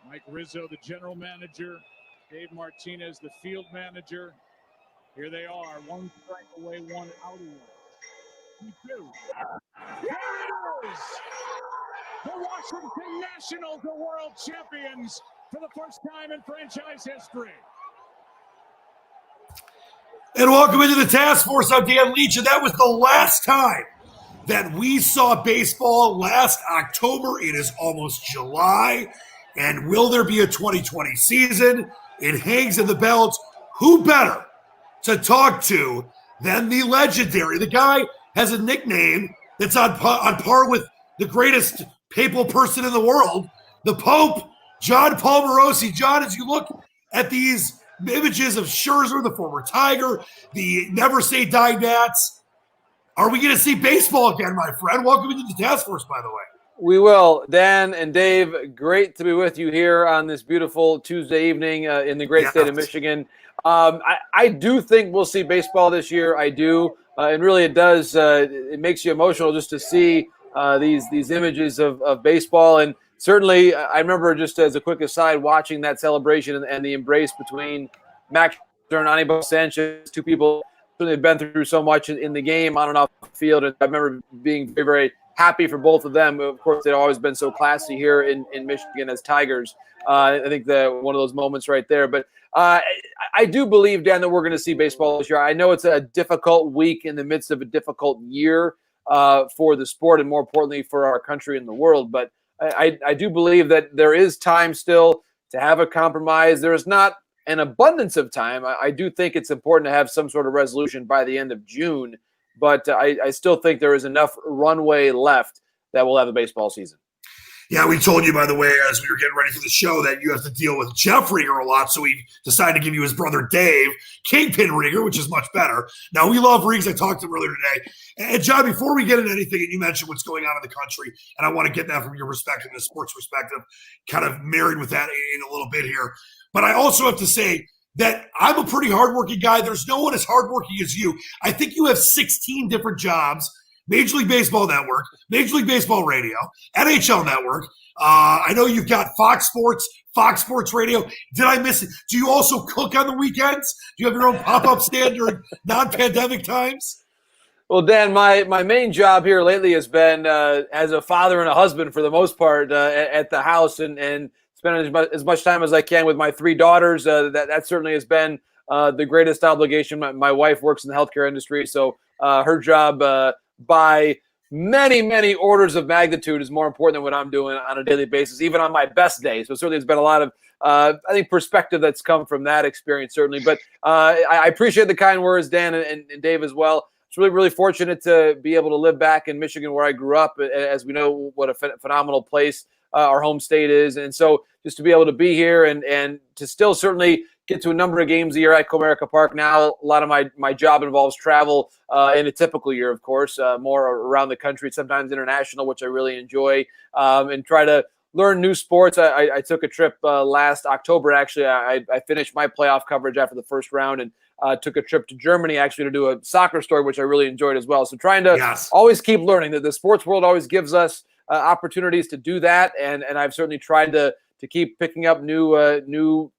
Mike Rizzo, the general manager. Dave Martinez, the field manager. Here they are, one strike away, one out away. 2. There it is! The Washington Nationals are world champions for the first time in franchise history. And welcome into the task force. I'm Dan Leach, and that was the last time that we saw baseball last October. It is almost July. And will there be a 2020 season? It hangs in the balance. Who better to talk to than the legendary? The guy has a nickname that's on par with the greatest papal person in the world, the Pope, Jon Paul Morosi. John, as you look at these images of Scherzer, the former Tiger, the Never Say Die Nats, are we going to see baseball again, my friend? Welcome into the task force, by the way. We will. Dan and Dave, great to be with you here on this beautiful Tuesday evening in the great state of Michigan. I do think we'll see baseball this year. I do. And really it does. It makes you emotional just to see these images of baseball. And certainly I remember, just as a quick aside, watching that celebration and the embrace between Max Scherzer and Anibal Sanchez, two people certainly have been through so much in the game on and off the field. And I remember being very, very happy for both of them. Of course, they've always been so classy here in Michigan as Tigers. I think one of those moments right there. But I do believe, Dan, that we're going to see baseball this year. I know it's a difficult week in the midst of a difficult year for the sport, and more importantly for our country and the world. But I do believe that there is time still to have a compromise. There is not an abundance of time. I do think it's important to have some sort of resolution by the end of June. But I still think there is enough runway left that we'll have a baseball season. Yeah, we told you, by the way, as we were getting ready for the show, that you have to deal with Jeff Rieger a lot, so we decided to give you his brother Dave, Kingpin Rieger, which is much better. Now, we love Riegs. I talked to him earlier today. And, John, before we get into anything, and you mentioned what's going on in the country, and I want to get that from your perspective, the sports perspective, kind of married with that in a little bit here. But I also have to say that I'm a pretty hardworking guy. There's no one as hardworking as you. I think you have 16 different jobs: Major League Baseball Network, Major League Baseball Radio, NHL Network. I know you've got Fox Sports Radio. Did I miss it? Do you also cook on the weekends? Do you have your own pop-up stand during non-pandemic times? Well, Dan, my main job here lately has been as a father and a husband for the most part at the house, and spend as much time as I can with my 3 daughters. That certainly has been the greatest obligation. My wife works in the healthcare industry, so her job by many, many orders of magnitude is more important than what I'm doing on a daily basis, even on my best day. So certainly there's been a lot of, I think, perspective that's come from that experience, certainly. But I appreciate the kind words, Dan and Dave as well. It's really, really fortunate to be able to live back in Michigan, where I grew up. As we know, what a phenomenal place our home state is. And so just to be able to be here and to still certainly get to a number of games a year at Comerica Park. Now, a lot of my job involves travel in a typical year, of course, more around the country, sometimes international, which I really enjoy, and try to learn new sports. I took a trip last October, actually. I finished my playoff coverage after the first round and took a trip to Germany, actually, to do a soccer story, which I really enjoyed as well. So trying to always keep learning. That the sports world always gives us opportunities to do that, and I've certainly tried to keep picking up new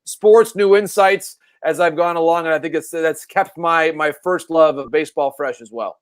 sports, new insights as I've gone along, and I think that's kept my first love of baseball fresh as well.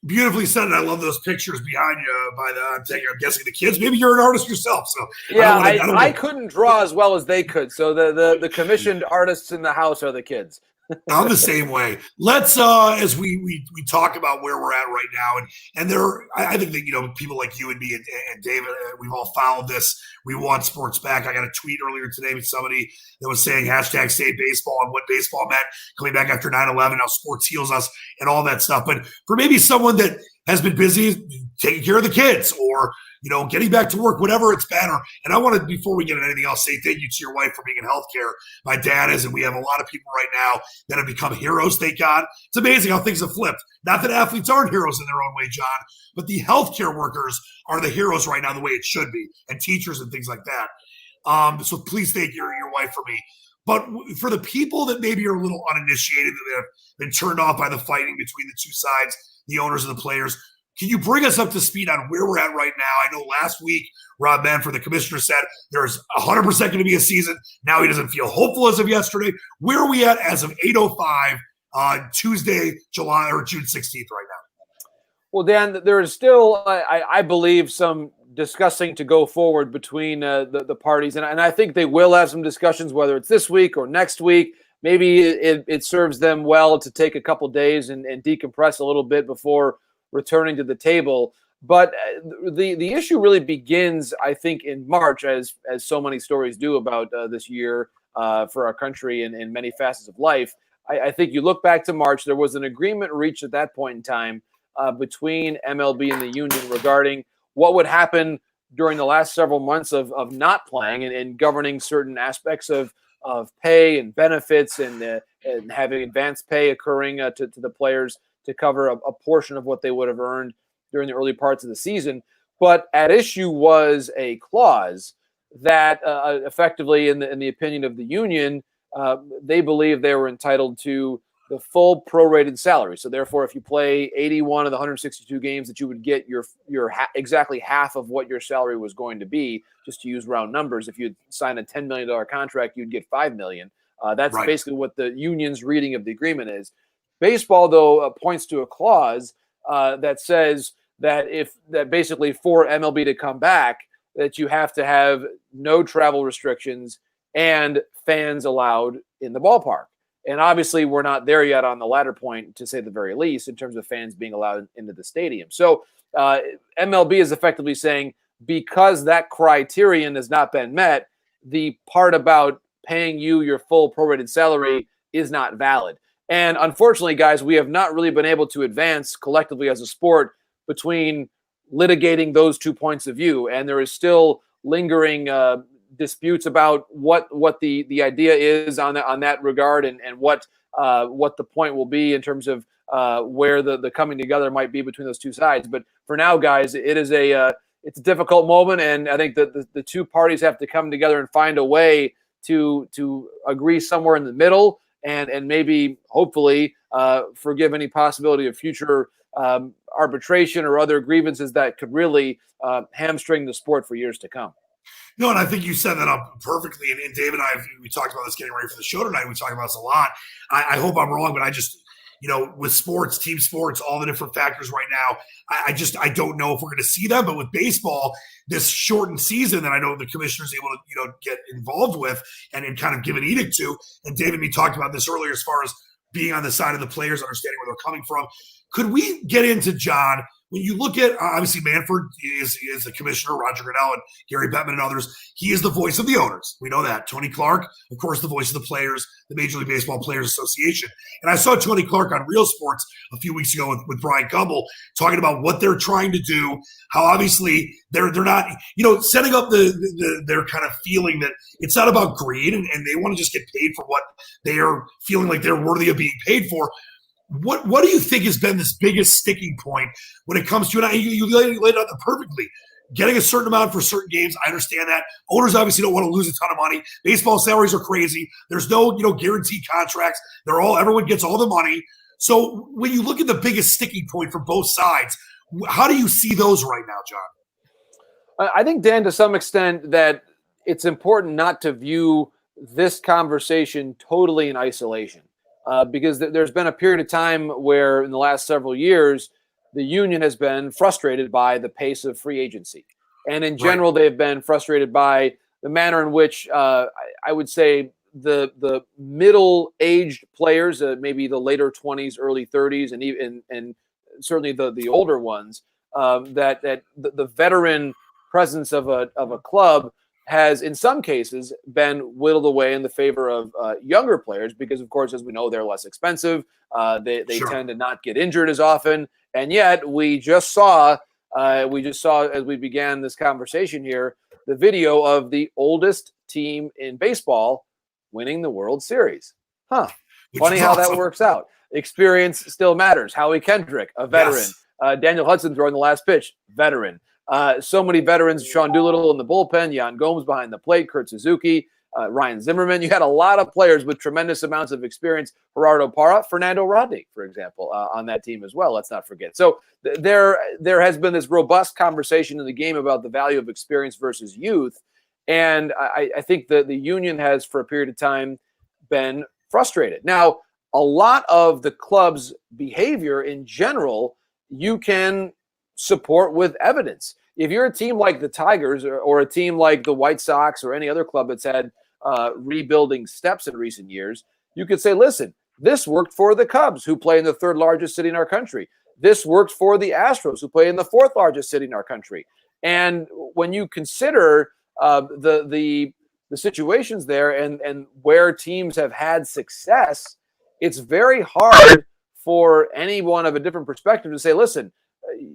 Beautifully said, and I love those pictures behind you. I'm guessing the kids. Maybe you're an artist yourself, so yeah, I couldn't draw as well as they could, so the commissioned artists in the house are the kids. I'm the same way. Let's as we talk about where we're at right now, and there, I think that people like you and me and David, we've all followed this. We want sports back. I got a tweet earlier today with somebody that was saying #save baseball and what baseball meant coming back after 9/11, how sports heals us and all that stuff. But for maybe someone that has been busy taking care of the kids or getting back to work, whatever it's been. And I want to, before we get into anything else, say thank you to your wife for being in healthcare. My dad is, and we have a lot of people right now that have become heroes, thank God. It's amazing how things have flipped. Not that athletes aren't heroes in their own way, John, but the healthcare workers are the heroes right now the way it should be, and teachers and things like that. So please thank your wife for me. But for the people that maybe are a little uninitiated, that have been turned off by the fighting between the two sides, the owners and the players, Can you bring us up to speed on where we're at right now? I know last week Rob Manfred, the commissioner, said there's 100% going to be a season. Now he doesn't feel hopeful as of yesterday. Where are we at as of 8:05 on Tuesday, July or June 16th right now? Well, Dan, there is still, I believe, some discussing to go forward between the parties. And I think they will have some discussions, whether it's this week or next week. Maybe it serves them well to take a couple days and decompress a little bit before returning to the table. But the issue really begins, I think, in March, as so many stories do about this year for our country and in many facets of life. I think you look back to March, there was an agreement reached at that point in time between MLB and the union regarding what would happen during the last several months of not playing and governing certain aspects of pay and benefits and having advanced pay occurring to the players to cover a portion of what they would have earned during the early parts of the season. But at issue was a clause that effectively, in the opinion of the union, they believe they were entitled to the full prorated salary. So therefore, if you play 81 of the 162 games, that you would get your exactly half of what your salary was going to be, just to use round numbers. If you sign a $10 million contract, you'd get $5 million. That's right. Basically what the union's reading of the agreement is. Baseball, though, points to a clause that says that basically for MLB to come back, that you have to have no travel restrictions and fans allowed in the ballpark. And obviously, we're not there yet on the latter point, to say the very least, in terms of fans being allowed into the stadium. So MLB is effectively saying, because that criterion has not been met, the part about paying you your full prorated salary is not valid. And unfortunately, guys, we have not really been able to advance collectively as a sport between litigating those 2 points of view. And there is still lingering disputes about what the idea is on that regard and what the point will be in terms of where the coming together might be between those two sides. But for now, guys, it's a difficult moment, and I think that the two parties have to come together and find a way to agree somewhere in the middle and maybe hopefully forgive any possibility of future arbitration or other grievances that could really hamstring the sport for years to come. No, and I think you set that up perfectly. And Dave and I, we talked about this getting ready for the show tonight. We talked about this a lot. I hope I'm wrong, but I just, with sports, team sports, all the different factors right now, I don't know if we're going to see them. But with baseball, this shortened season that I know the commissioner's able to, get involved with and kind of give an edict to. And Dave and me talked about this earlier as far as being on the side of the players, understanding where they're coming from. Could we get into, John, when you look at, obviously, Manfred is the commissioner, Roger Goodell and Gary Bettman and others. He is the voice of the owners. We know that. Tony Clark, of course, the voice of the players, the Major League Baseball Players Association. And I saw Tony Clark on Real Sports a few weeks ago with Brian Gumbel talking about what they're trying to do, how obviously they're not, setting up their kind of feeling that it's not about greed and they want to just get paid for what they are feeling like they're worthy of being paid for. What do you think has been this biggest sticking point when it comes to, and you laid it out there perfectly, getting a certain amount for certain games? I understand that. Owners obviously don't want to lose a ton of money. Baseball salaries are crazy. There's no, guaranteed contracts. Everyone gets all the money. So when you look at the biggest sticking point for both sides, how do you see those right now, John? I think, Dan, to some extent, that it's important not to view this conversation totally in isolation. Because there's been a period of time where in the last several years, the union has been frustrated by the pace of free agency. And in general, they've been frustrated by the manner in which I would say the middle-aged players, maybe the later 20s, early 30s, and even and certainly the older ones, that the veteran presence of a club has, in some cases, been whittled away in the favor of younger players because, of course, as we know, they're less expensive. They tend to not get injured as often. And yet we just saw as we began this conversation here, the video of the oldest team in baseball winning the World Series. Funny how that works out. Experience still matters. Howie Kendrick, a veteran. Yes. Daniel Hudson throwing the last pitch, veteran. So many veterans, Sean Doolittle in the bullpen, Jan Gomes behind the plate, Kurt Suzuki. Ryan Zimmerman. You had a lot of players with tremendous amounts of experience. Gerardo Parra, Fernando Rodney, for example, on that team as well. Let's not forget. So there has been this robust conversation in the game about the value of experience versus youth. And I think the union has, for a period of time, been frustrated. Now, a lot of the club's behavior in general, you can support with evidence. If you're a team like the Tigers or a team like the White Sox or any other club that's had rebuilding steps in recent years, you could say, listen, this worked for the Cubs, who play in the third largest city in our country. This worked for the Astros, who play in the fourth largest city in our country. And when you consider the situations there and where teams have had success, it's very hard for anyone of a different perspective to say, listen,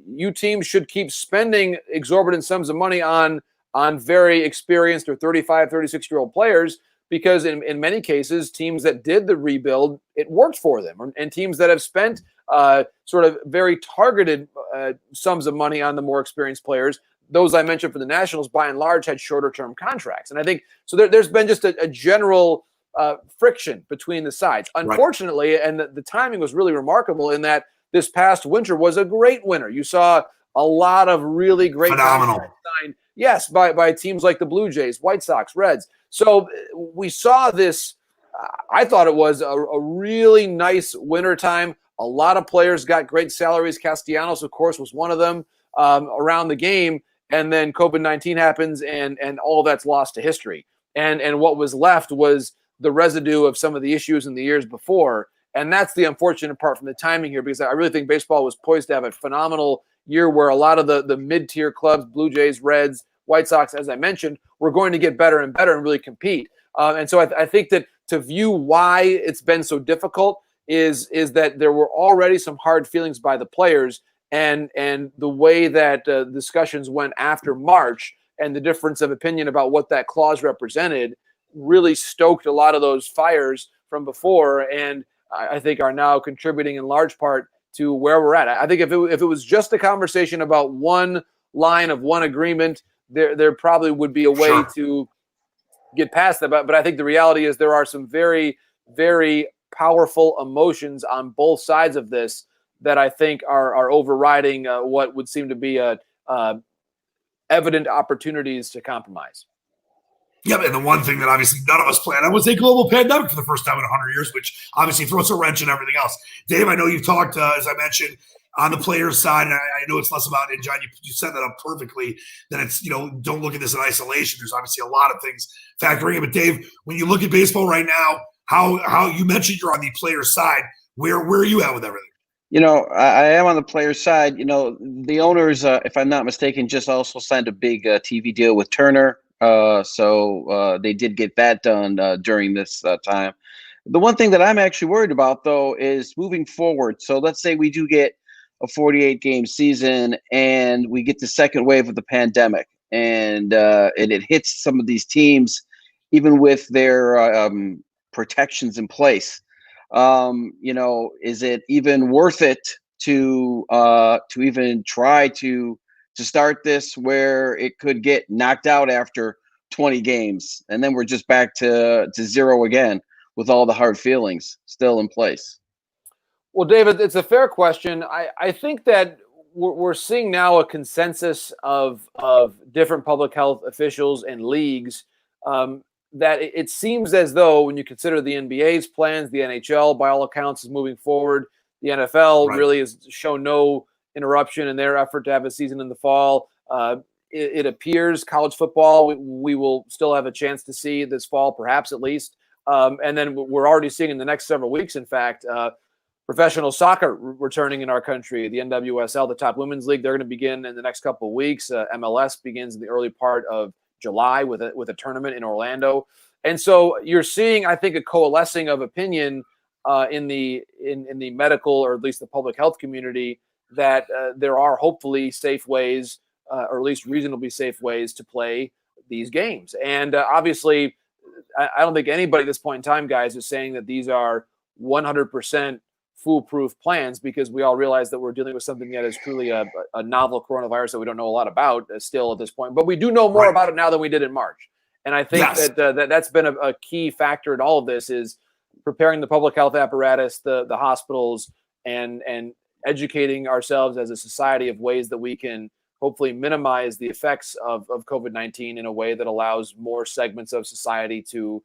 you teams should keep spending exorbitant sums of money on very experienced or 35, 36-year-old players, because in many cases, teams that did the rebuild, it worked for them. And teams that have spent sort of very targeted sums of money on the more experienced players, those I mentioned for the Nationals, by and large, had shorter-term contracts. And I think so there's been just a general friction between the sides. Unfortunately, right. And the timing was really remarkable in that this past winter was a great winter. You saw a lot of really great phenomenal signed, yes, by teams like the Blue Jays, White Sox, Reds. So we saw this. I thought it was a really nice winter time. A lot of players got great salaries. Castellanos, of course, was one of them around the game. And then COVID-19 happens, and all that's lost to history. And what was left was the residue of some of the issues in the years before. And that's the unfortunate part from the timing here, because I really think baseball was poised to have a phenomenal year where a lot of the mid-tier clubs, Blue Jays, Reds, White Sox, as I mentioned, were going to get better and better and really compete. And so I think that to view why it's been so difficult is that there were already some hard feelings by the players, and the way that discussions went after March and the difference of opinion about what that clause represented really stoked a lot of those fires from before, and I think are now contributing in large part to where we're at. I think if it was just a conversation about one line of one agreement, there probably would be a way to get past that. But I think the reality is there are some very, very powerful emotions on both sides of this that I think are overriding what would seem to be evident opportunities to compromise. Yeah, and the one thing that obviously none of us planned on was a global pandemic for the first time in 100 years, which obviously throws a wrench in everything else. Dave, I know you've talked, as I mentioned, on the players' side, and I know it's less about, and John, you set that up perfectly, that it's, don't look at this in isolation. There's obviously a lot of things factoring in. But Dave, when you look at baseball right now, how you mentioned you're on the players' side, where are you at with everything? I am on the players' side. The owners, if I'm not mistaken, just also signed a big TV deal with Turner. So they did get that done during this time. The one thing that I'm actually worried about, though, is moving forward. So let's say we do get a 48-game season and we get the second wave of the pandemic, and it hits some of these teams, even with their protections in place. Is it even worth it to even try to start this where it could get knocked out after 20 games, and then we're just back to zero again with all the hard feelings still in place? Well, David, it's a fair question. I think that we're seeing now a consensus of different public health officials and leagues that it seems as though, when you consider the NBA's plans, the NHL, by all accounts, is moving forward. The NFL really has shown no interruption in their effort to have a season in the fall. It appears college football we will still have a chance to see this fall, perhaps at least. And then we're already seeing in the next several weeks, in fact, professional soccer returning in our country. The NWSL, the top women's league, they're going to begin in the next couple of weeks. MLS begins in the early part of July with a tournament in Orlando. And so you're seeing, I think, a coalescing of opinion in the medical, or at least the public health community, that there are hopefully safe ways, or at least reasonably safe ways, to play these games. And obviously, I don't think anybody at this point in time, guys, is saying that these are 100% foolproof plans, because we all realize that we're dealing with something that is truly a novel coronavirus that we don't know a lot about still at this point. But we do know more about it now than we did in March. And I think Yes. that's been a key factor in all of this is preparing the public health apparatus, the hospitals, and educating ourselves as a society of ways that we can hopefully minimize the effects of COVID-19 in a way that allows more segments of society to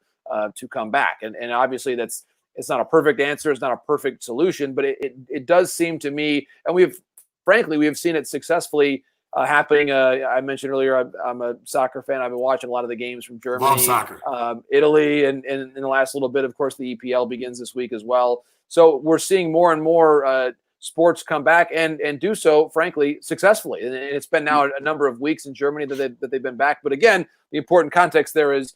come back. And obviously it's not a perfect answer. It's not a perfect solution, but it does seem to me, and we have seen it successfully happening. I mentioned earlier, I'm a soccer fan. I've been watching a lot of the games from Germany, Love soccer. Italy, and in the last little bit, of course, the EPL begins this week as well. So we're seeing more and more sports come back and do so, frankly, successfully. And it's been now a number of weeks in Germany that they've been back. But again, the important context there is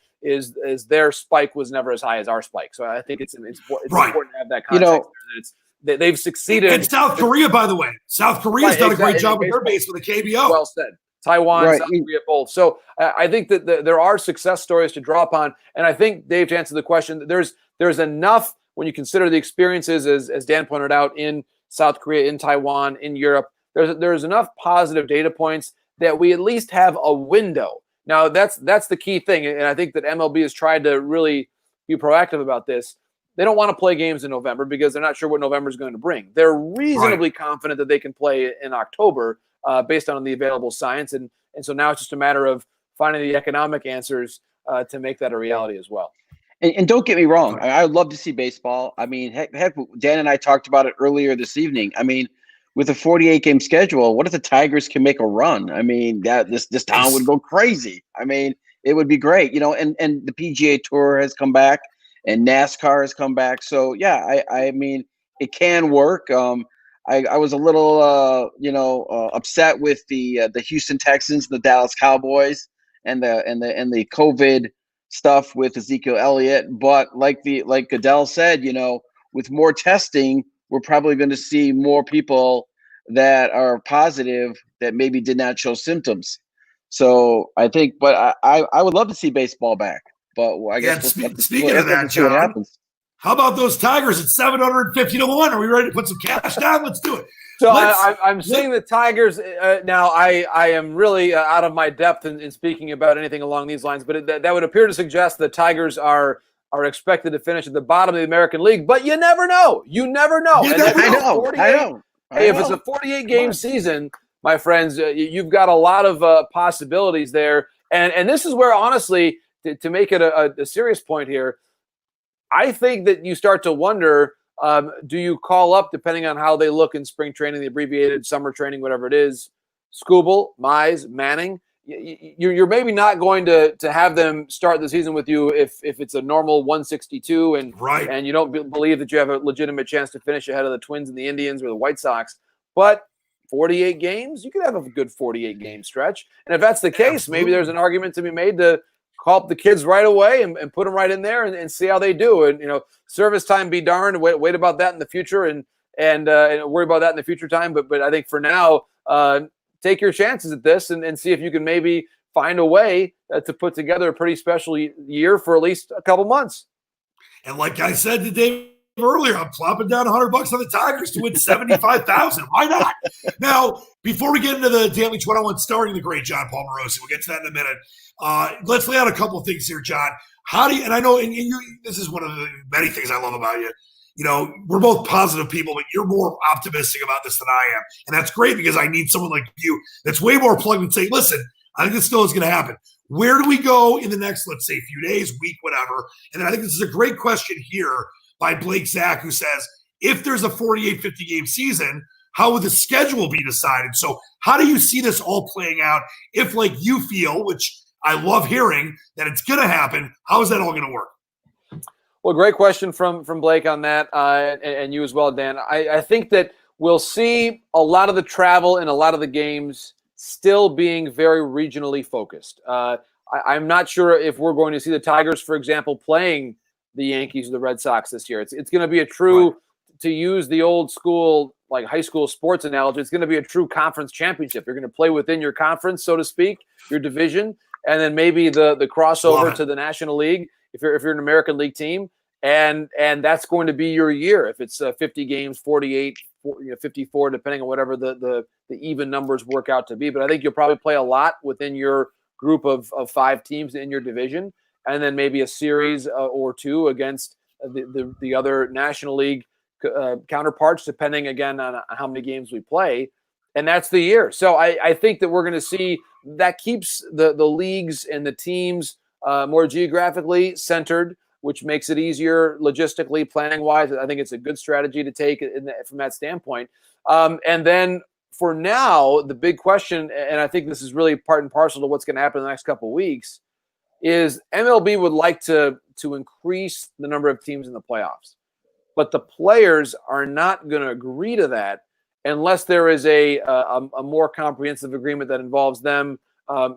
their spike was never as high as our spike. So I think it's important to have that context. That they've succeeded. And South Korea, by the way, South Korea's done a great job with their base with the KBO. Well said. Taiwan, South Korea, both. So I think that there are success stories to draw upon. And I think, Dave, to answer the question, there's enough when you consider the experiences, as Dan pointed out, in South Korea, in Taiwan, in Europe. There's enough positive data points that we at least have a window. Now, that's the key thing. And I think that MLB has tried to really be proactive about this. They don't want to play games in November because they're not sure what November is going to bring. They're reasonably confident that they can play in October based on the available science. And so now it's just a matter of finding the economic answers to make that a reality as well. And don't get me wrong. I would love to see baseball. I mean, heck, Dan and I talked about it earlier this evening. I mean, with a 48-game schedule, what if the Tigers can make a run? I mean, this town would go crazy. I mean, it would be great. And the PGA Tour has come back. And NASCAR has come back. So, yeah, I mean, it can work. I was a little, upset with the Houston Texans, the Dallas Cowboys, and the COVID stuff with Ezekiel Elliott. But like Goodell said, with more testing, we're probably going to see more people that are positive that maybe did not show symptoms. So I think, but I would love to see baseball back. But I guess speaking of that, John, how about those Tigers at 750 to 1? Are we ready to put some cash down? Let's do it. So I'm seeing the Tigers now. I am really out of my depth in speaking about anything along these lines, but that would appear to suggest the Tigers are expected to finish at the bottom of the American League. But you never know. You never know. I know. If it's a 48-game season, my friends, you've got a lot of possibilities there. And this is where, honestly, to make it a serious point here, I think that you start to wonder, do you call up, depending on how they look in spring training, the abbreviated summer training, whatever it is, Skubal, Mize, Manning? You're maybe not going to have them start the season with you if it's a normal 162 and you don't believe that you have a legitimate chance to finish ahead of the Twins and the Indians or the White Sox. But 48 games, you could have a good 48-game stretch. And if that's the case, maybe there's an argument to be made to call up the kids right away and put them right in there and see how they do. And, service time be darned. Wait about that in the future and worry about that in the future time. But I think for now, take your chances at this and see if you can maybe find a way to put together a pretty special year for at least a couple months. And like I said to Dave earlier, I'm plopping down $100 on the Tigers to win 75,000. Why not? Now, before we get into the Damage 101 starting the great Jon Paul Morosi, we'll get to that in a minute. Let's lay out a couple of things here, John. How do you, and I know, and you, this is one of the many things I love about you. We're both positive people, but you're more optimistic about this than I am. And that's great because I need someone like you that's way more plugged and say, listen, I think this still is going to happen. Where do we go in the next, let's say, few days, week, whatever? And then I think this is a great question here by Blake Zach, who says, if there's a 48, 50-game season, how would the schedule be decided? So how do you see this all playing out if, like you feel, which I love hearing, that it's going to happen, how is that all going to work? Well, great question from Blake on that, and you as well, Dan. I think that we'll see a lot of the travel and a lot of the games still being very regionally focused. I'm not sure if we're going to see the Tigers, for example, playing the Yankees or the Red Sox this year. It's going to be a true, to use the old school, like high school sports analogy, it's going to be a true conference championship. You're going to play within your conference, so to speak, your division, and then maybe the crossover to the National League if you're an American League team. And that's going to be your year. If it's 50 games, 48, 54, depending on whatever the even numbers work out to be. But I think you'll probably play a lot within your group of 5 teams in your division, and then maybe a series or 2 against the other National League counterparts, depending again on how many games we play. And that's the year. So I think that we're going to see that keeps the leagues and the teams more geographically centered, which makes it easier logistically, planning-wise. I think it's a good strategy to take from that standpoint. And then for now, the big question, and I think this is really part and parcel to what's going to happen in the next couple of weeks, is MLB would like to increase the number of teams in the playoffs. But the players are not going to agree to that unless there is a more comprehensive agreement that involves them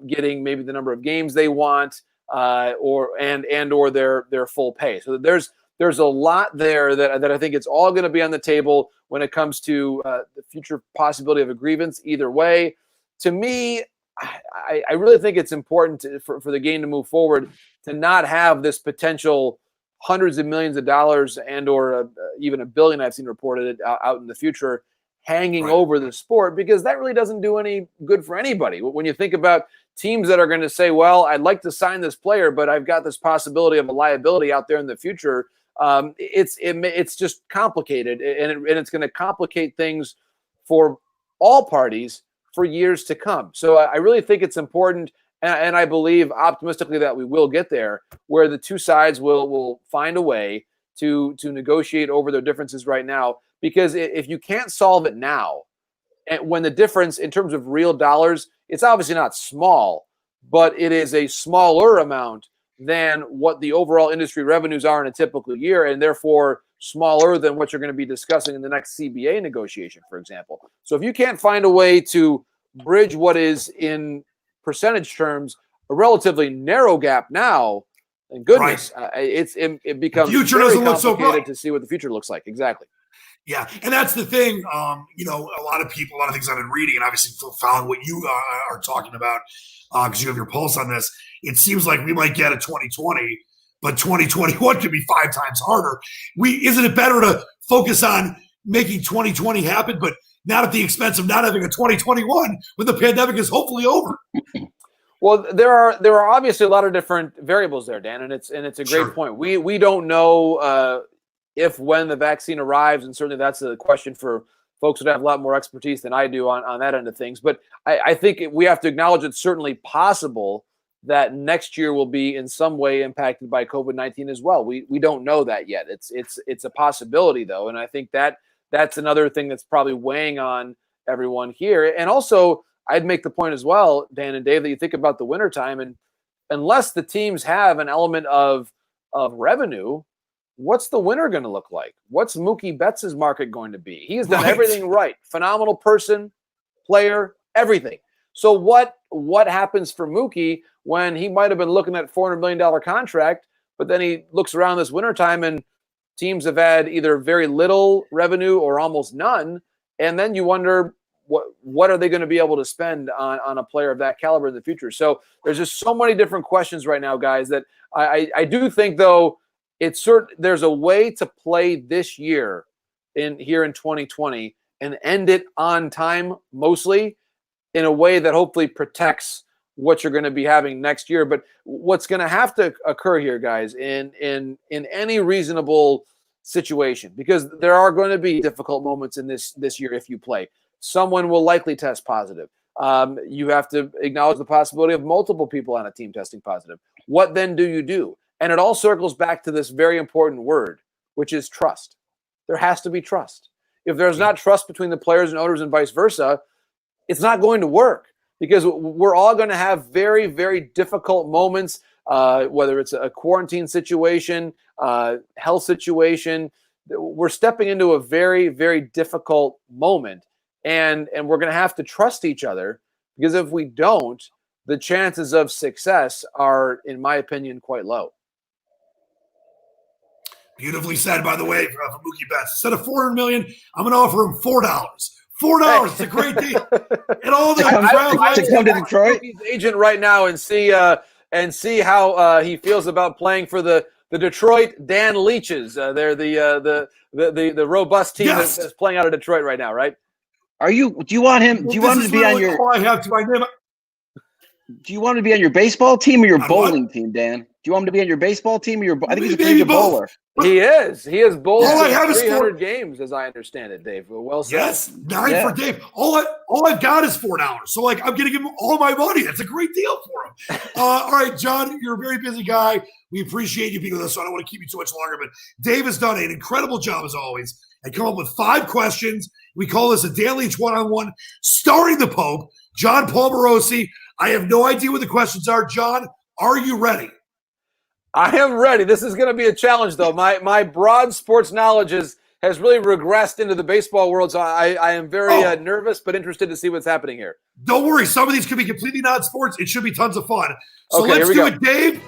getting maybe the number of games they want, or their full pay. So there's a lot there that I think it's all going to be on the table when it comes to the future possibility of a grievance either way. To me, I really think it's important for the game to move forward to not have this potential hundreds of millions of dollars and or even $1 billion I've seen reported out in the future hanging over the sport, because that really doesn't do any good for anybody. When you think about teams that are going to say, well, I'd like to sign this player, but I've got this possibility of a liability out there in the future. It's just complicated, and it's going to complicate things for all parties for years to come. So I really think it's important, and I believe optimistically that we will get there, where the two sides will find a way to negotiate over their differences right now. Because if you can't solve it now, and when the difference in terms of real dollars, it's obviously not small, but it is a smaller amount than what the overall industry revenues are in a typical year, and therefore smaller than what you're going to be discussing in the next CBA negotiation, for example. So if you can't find a way to bridge what is in percentage terms a relatively narrow gap now, and goodness, it becomes future very doesn't look so complicated bright to see what the future looks like. Exactly. Yeah, and that's the thing. A lot of things I've been reading, and obviously following what you are talking about, because you have your pulse on this. It seems like we might get a 2020, but 2021 could be 5 times harder. Isn't it better to focus on making 2020 happen, but not at the expense of not having a 2021 when the pandemic is hopefully over? Well, there are obviously a lot of different variables there, Dan, and it's a great point. We don't know when the vaccine arrives, and certainly that's a question for folks that have a lot more expertise than I do on that end of things. But I think we have to acknowledge it's certainly possible that next year will be in some way impacted by COVID-19 as well. We don't know that yet. It's a possibility though, and I think that's another thing that's probably weighing on everyone here. And also, I'd make the point as well, Dan and Dave, that you think about the wintertime, and unless the teams have an element of revenue, what's the winter going to look like? What's Mookie Betts' market going to be? He has done everything right. Phenomenal person, player, everything. So what happens for Mookie when he might have been looking at $400 million contract, but then he looks around this wintertime and teams have had either very little revenue or almost none, and then you wonder what are they going to be able to spend on a player of that caliber in the future? So there's just so many different questions right now, guys, that I do think, though, there's a way to play this year here in 2020 and end it on time, mostly in a way that hopefully protects what you're going to be having next year. But what's going to have to occur here, guys, in any reasonable situation, because there are going to be difficult moments in this year if you play. Someone will likely test positive. You have to acknowledge the possibility of multiple people on a team testing positive. What then do you do? And it all circles back to this very important word, which is trust. There has to be trust. If there's not trust between the players and owners and vice versa, it's not going to work, because we're all going to have very, very difficult moments, whether it's a quarantine situation, health situation. We're stepping into a very, very difficult moment, and we're going to have to trust each other, because if we don't, the chances of success are, in my opinion, quite low. Beautifully said, by the way, for Mookie Betts. Instead of $400 million, I'm going to offer him $4. $4. It's a great deal. And all the crowd to come to Detroit. He's agent right now and see how he feels about playing for the Detroit Dan Leeches. They're the robust team that's playing out of Detroit right now, right? Do you want him? Do you want him to be on your? All I have to my name. Do you want to be on your baseball team or your On bowling what? team, Dan? Do you want him to be on your baseball team or your? I think he's a Maybe pretty good both. bowler. He is. He has bowled All I have is 300 games, as I understand it, Dave. Well said. Yes, 9 for Dave. All I've got is $4. So like I'm gonna give him all my money. That's a great deal for him. All right, John, you're a very busy guy. We appreciate you being with us. So I don't want to keep you too much longer, but Dave has done an incredible job as always and come up with 5 questions. We call this a Dan Leach one-on-one starring the Pope, Jon Paul Morosi. I have no idea what the questions are. John, are you ready? I am ready. This is going to be a challenge, though. My broad sports knowledge has really regressed into the baseball world, so I am very nervous but interested to see what's happening here. Don't worry. Some of these could be completely non-sports. It should be tons of fun. So Okay, let's here we do go. it, Dave.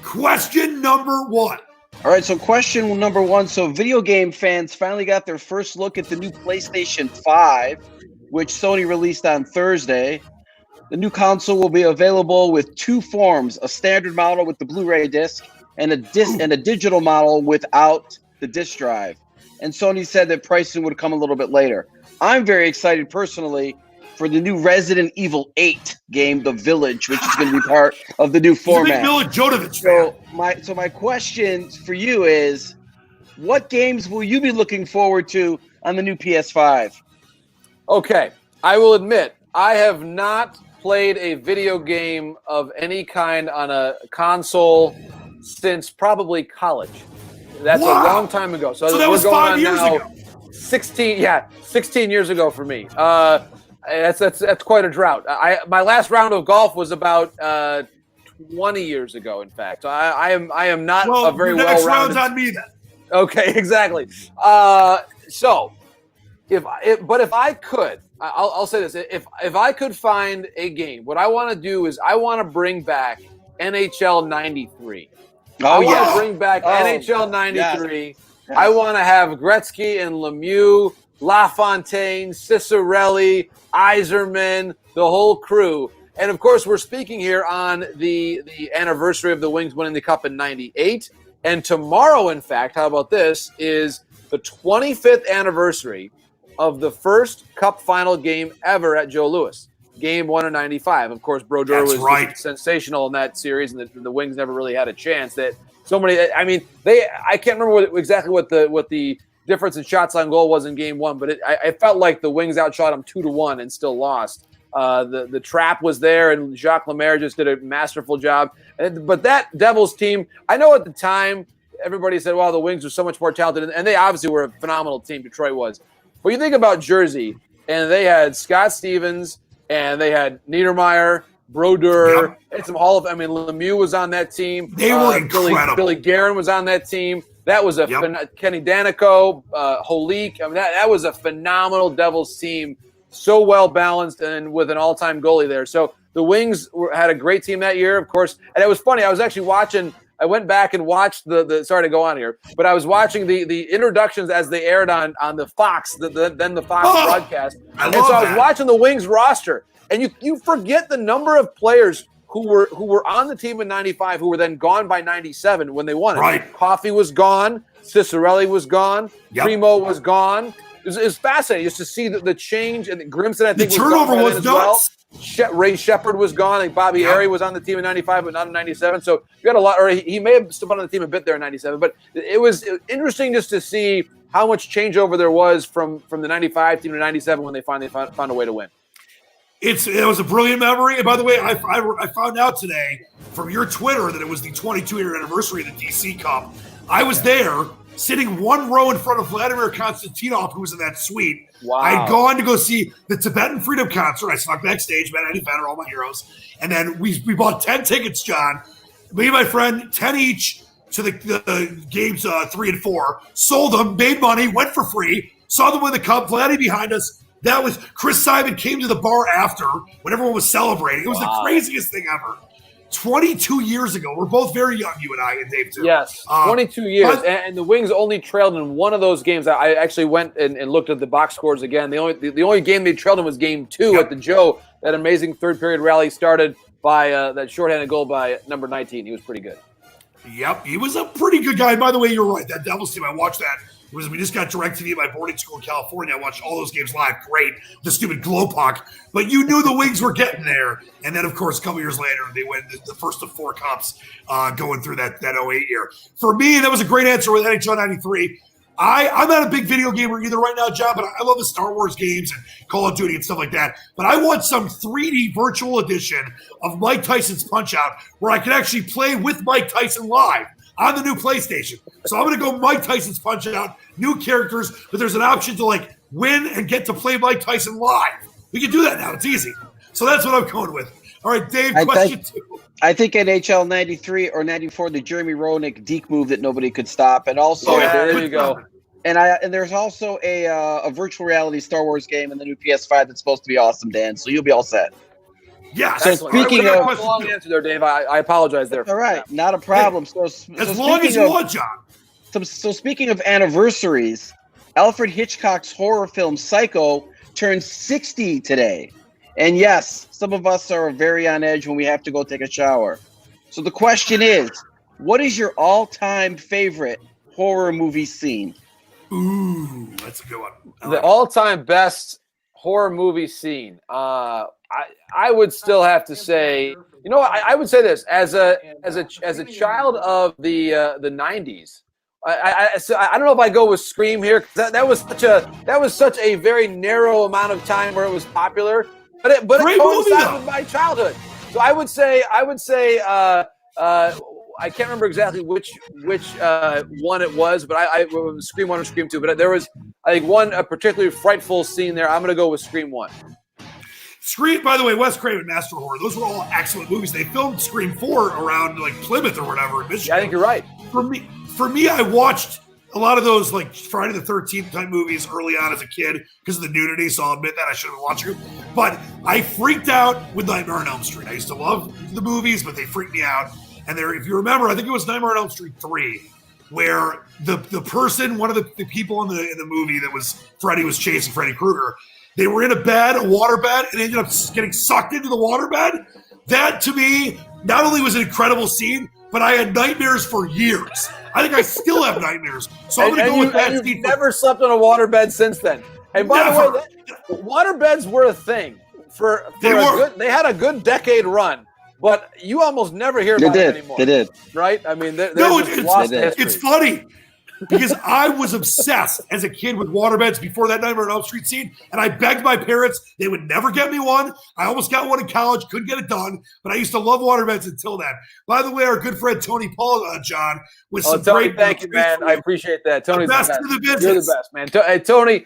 Question number 1. All right, so question number 1. So video game fans finally got their first look at the new PlayStation 5, which Sony released on Thursday. The new console will be available with 2 forms, a standard model with the Blu-ray disc and a digital model without the disc drive. And Sony said that pricing would come a little bit later. I'm very excited personally for the new Resident Evil 8 game, The Village, which is going to be part of the new format. You're a big Milojevic fan. So my question for you is, what games will you be looking forward to on the new PS5? Okay, I will admit, I have not played a video game of any kind on a console since probably college. That's Wow. a long time ago. So that was 5 years ago. 16 years ago for me. That's quite a drought. My last round of golf was about 20 years ago, in fact. So I am not a very the next well-rounded. round's on me then. Okay, exactly. So if I could, I'll say this: if I could find a game, what I want to do is I want to bring back NHL '93. I want to bring back NHL '93. Yes. I want to have Gretzky and Lemieux, LaFontaine, Cicerelli, Yzerman, the whole crew. And of course, we're speaking here on the anniversary of the Wings winning the Cup in '98. And tomorrow, in fact, how about this, is the 25th anniversary of the first Cup final game ever at Joe Louis. Game 1 of '95. Of course, Brodeur was sensational in that series, and the Wings never really had a chance. That so many. I mean, I can't remember exactly what the difference in shots on goal was in Game 1, but I felt like the Wings outshot them 2-1 and still lost. The trap was there, and Jacques Lemaire just did a masterful job. But that Devils team, I know at the time everybody said, "Well, the Wings are so much more talented," and they obviously were a phenomenal team. Detroit was. But you think about Jersey, and they had Scott Stevens, and they had Niedermeyer, Brodeur, and some Lemieux was on that team. They were incredible. Billy Guerin was on that team. That was Kenny Danico, Holik. I mean, that was a phenomenal Devils team. So well balanced and with an all-time goalie there. So the Wings had a great team that year, of course. And it was funny. I was actually watching. I went back and watched the. Sorry to go on here, but I was watching the introductions as they aired on the Fox, then the Fox broadcast. I was watching the Wings roster, and you forget the number of players who were on the team in '95 who were then gone by '97 when they won it. Right. Coffey was gone. Cicerelli was gone. Primo was gone. It was fascinating just to see the change. And Grimson, I think, the turnover was as nuts. Well. Ray Shepard was gone. I think Bobby Airy was on the team in '95, but not in '97. So you got a lot, or he may have still been on the team a bit there in '97. But it was interesting just to see how much changeover there was from the '95 team to '97 when they finally found a way to win. It was a brilliant memory. And by the way, I found out today from your Twitter that it was the 22-year anniversary of the DC Cup. I was there, sitting one row in front of Vladimir Konstantinov, who was in that suite. Wow. I had gone to go see the Tibetan Freedom Concert. I snuck backstage, met Eddie Vedder, all my heroes. And then we bought 10 tickets, John. Me and my friend, 10 each to the games 3 and 4. Sold them, made money, went for free. Saw them win the Cup. Vladdy behind us. That was Chris Simon came to the bar after when everyone was celebrating. It was the craziest thing ever. 22 years ago. We're both very young, you and I, and Dave too. Yes, 22 years. And the Wings only trailed in one of those games. I actually went and looked at the box scores again. The only game they trailed in was Game 2 at the Joe. That amazing third-period rally started by that shorthanded goal by number 19. He was pretty good. Yep, he was a pretty good guy. And by the way, you're right. That Devils team, I watched that We just got DirecTV at my boarding school in California. I watched all those games live. Great. The stupid glow puck. But you knew the Wings were getting there. And then, of course, a couple years later, they win the first of 4 cups going through that 08 year. For me, that was a great answer with NHL 93. I'm not a big video gamer either right now, John, but I love the Star Wars games and Call of Duty and stuff like that. But I want some 3D virtual edition of Mike Tyson's Punch-Out where I can actually play with Mike Tyson live on the new PlayStation. So I'm going to go Mike Tyson's Punch-Out, new characters, but there's an option to like win and get to play Mike Tyson live. We can do that now. It's easy. So that's what I'm going with. All right, Dave, question 2. I think NHL 93 or 94, the Jeremy Roenick deke move that nobody could stop. And also, there you go. And there's also a virtual reality Star Wars game in the new PS5 that's supposed to be awesome, Dan. So you'll be all set. Yeah. So speaking of long answer there, Dave. I apologize there. All right, not a problem. Hey, as long as you want, John. So speaking of anniversaries, Alfred Hitchcock's horror film Psycho turns 60 today. And yes, some of us are very on edge when we have to go take a shower. So the question is, what is your all-time favorite horror movie scene? Ooh, that's a good one. The all-time best horror movie scene. I would still have to say, I would say this as a child of the 90s. I don't know if I go with Scream here, because that was such a very narrow amount of time where it was popular, but it coincided with my childhood. So I would say I can't remember exactly which one it was, but I Scream 1 or Scream 2. But there was, I think, a particularly frightful scene there. I'm going to go with Scream 1. Scream, by the way, Wes Craven, Master of Horror. Those were all excellent movies. They filmed Scream 4 around like Plymouth or whatever in Michigan. Yeah, I think you're right. For me, I watched a lot of those like Friday the 13th type movies early on as a kid because of the nudity. So I'll admit that I should have been watching them. But I freaked out with Nightmare on Elm Street. I used to love the movies, but they freaked me out. And there, if you remember, I think it was Nightmare on Elm Street 3, where the person, one of the people in the movie that was Freddy was chasing Freddy Krueger, they were in a water bed, and they ended up getting sucked into the water bed. That, to me, not only was an incredible scene, but I had nightmares for years. I think I still have nightmares. So I'm going to go with that scene. You've never slept on a water bed since then. And by the way, water beds were a thing. They had a good decade run. But you almost never hear about it anymore. They did. Right? I mean, it's funny because I was obsessed as a kid with waterbeds before that Nightmare on Elm Street scene, and I begged my parents they would never get me one. I almost got one in college, couldn't get it done, but I used to love waterbeds until then. By the way, our good friend Tony Paul, John, with some great. Thank you, man. I appreciate that. Tony's the best. In the business. You're the best, man. Tony.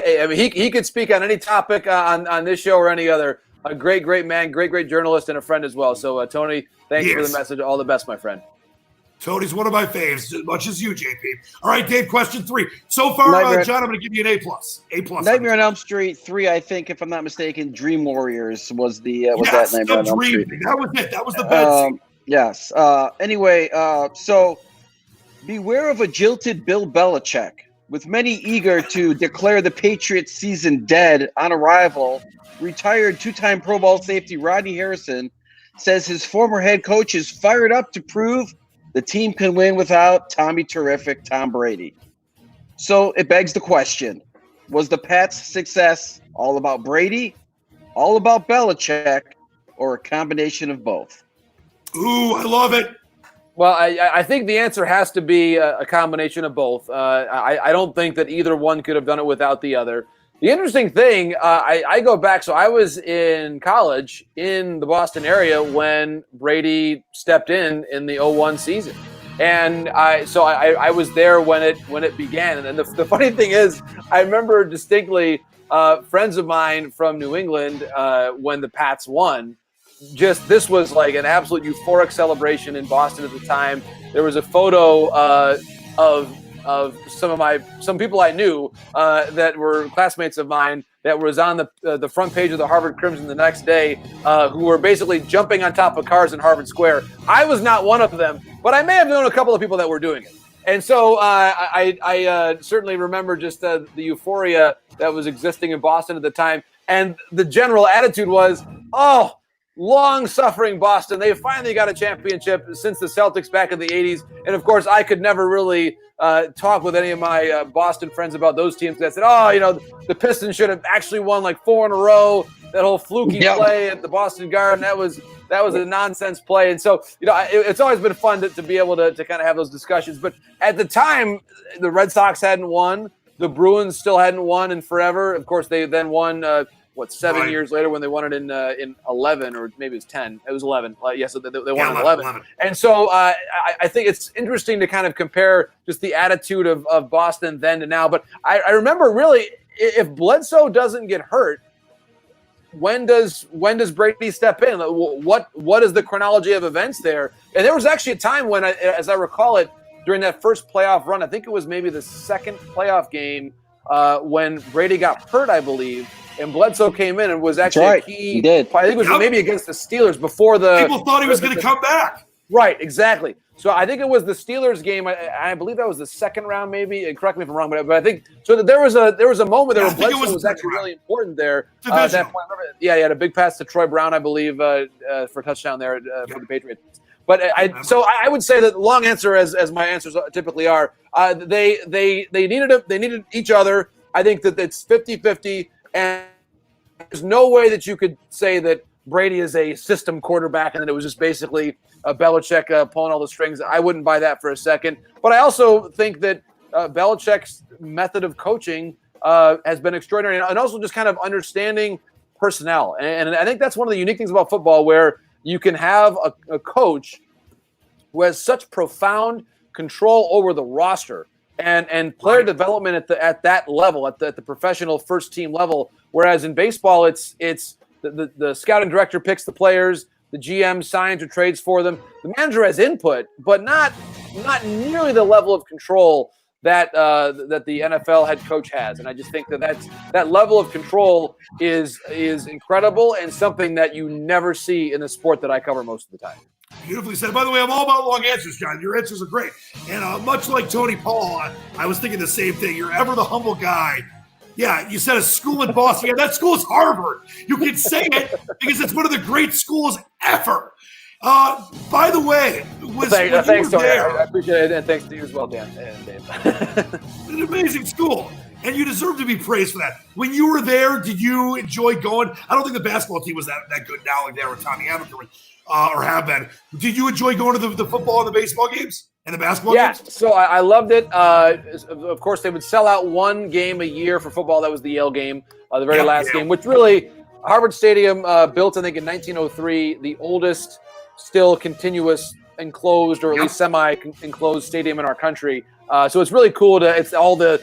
I mean, he could speak on any topic on this show or any other. A great man, great journalist, and a friend as well. So, Tony, thanks for the message. All the best, my friend. Tony's one of my faves, as much as you, JP. All right, Dave, question 3. So far, John, I'm going to give you an A+. A+. Nightmare on Elm Street 3, I think, if I'm not mistaken, Dream Warriors was that Nightmare on Elm Street. That was it. That was the best scene. Yes. Anyway, so beware of a jilted Bill Belichick. With many eager to declare the Patriots season dead on arrival, retired 2-time Pro Bowl safety Rodney Harrison says his former head coach is fired up to prove the team can win without Tommy Terrific Tom Brady. So it begs the question, was the Pats' success all about Brady, all about Belichick, or a combination of both? Ooh, I love it. Well, I think the answer has to be a combination of both. I don't think that either one could have done it without the other. The interesting thing, I go back, so I was in college in the Boston area when Brady stepped in the 2001 season. And I was there when it began. And the funny thing is, I remember distinctly friends of mine from New England when the Pats won. This was like an absolute euphoric celebration in Boston at the time. There was a photo of some people I knew that were classmates of mine that was on the front page of the Harvard Crimson the next day, who were basically jumping on top of cars in Harvard Square. I was not one of them, but I may have known a couple of people that were doing it. And so I certainly remember just the euphoria that was existing in Boston at the time. And the general attitude was, oh, long-suffering Boston. They finally got a championship since the Celtics back in the 80s. And, of course, I could never really talk with any of my Boston friends about those teams. I said, the Pistons should have actually won like 4 in a row. That whole fluky play at the Boston Garden, that was a nonsense play. And so, it's always been fun to be able to kind of have those discussions. But at the time, the Red Sox hadn't won. The Bruins still hadn't won in forever. Of course, they then won – 7 years later when they won it in 11, or maybe it was 10. It was 11. Yes, they won in 11. And so I think it's interesting to kind of compare just the attitude of Boston then to now. But I remember really, if Bledsoe doesn't get hurt, when does Brady step in? What is the chronology of events there? And there was actually a time when, as I recall it, during that first playoff run, I think it was maybe the second playoff game when Brady got hurt, I believe. And Bledsoe came in and was actually a key. He did. I think it was maybe against the Steelers before the. People thought he was going to come back. Right, exactly. So I think it was the Steelers game. I believe that was the second round, maybe. And correct me if I'm wrong, but I think so. That there was a moment there where Bledsoe was actually really important there. At that point, he had a big pass to Troy Brown, I believe, for a touchdown there for the Patriots. But I would say that the long answer, as my answers typically are, they needed each other. I think that it's 50-50. And there's no way that you could say that Brady is a system quarterback and that it was just basically Belichick pulling all the strings. I wouldn't buy that for a second. But I also think that Belichick's method of coaching has been extraordinary, and also just kind of understanding personnel. And I think that's one of the unique things about football, where you can have a coach who has such profound control over the roster and player development at that level, at the professional first team level. Whereas in baseball, it's the scouting director picks the players, the GM signs or trades for them. The manager has input, but not nearly the level of control that the NFL head coach has. And I just think that level of control is incredible and something that you never see in the sport that I cover most of the time. Beautifully said. By the way, I'm all about long answers, John. Your answers are great. And much like Tony Paul, I was thinking the same thing. You're ever the humble guy. Yeah, you said a school in Boston. Yeah, that school is Harvard. You can say it because it's one of the great schools ever. By the way, thanks, Tony. I appreciate it, and thanks to you as well, Dan and Dave. An amazing school, and you deserve to be praised for that. When you were there, did you enjoy going? I don't think the basketball team was that good now, like they were Tommy Amaker or have been. Did you enjoy going to the football and the baseball games and the basketball games? Yeah, so I loved it. Of course, they would sell out one game a year for football. That was the Yale game, the very last game, which really Harvard Stadium built, I think, in 1903, the oldest still continuous enclosed or at least semi-enclosed stadium in our country. So it's really cool it's all the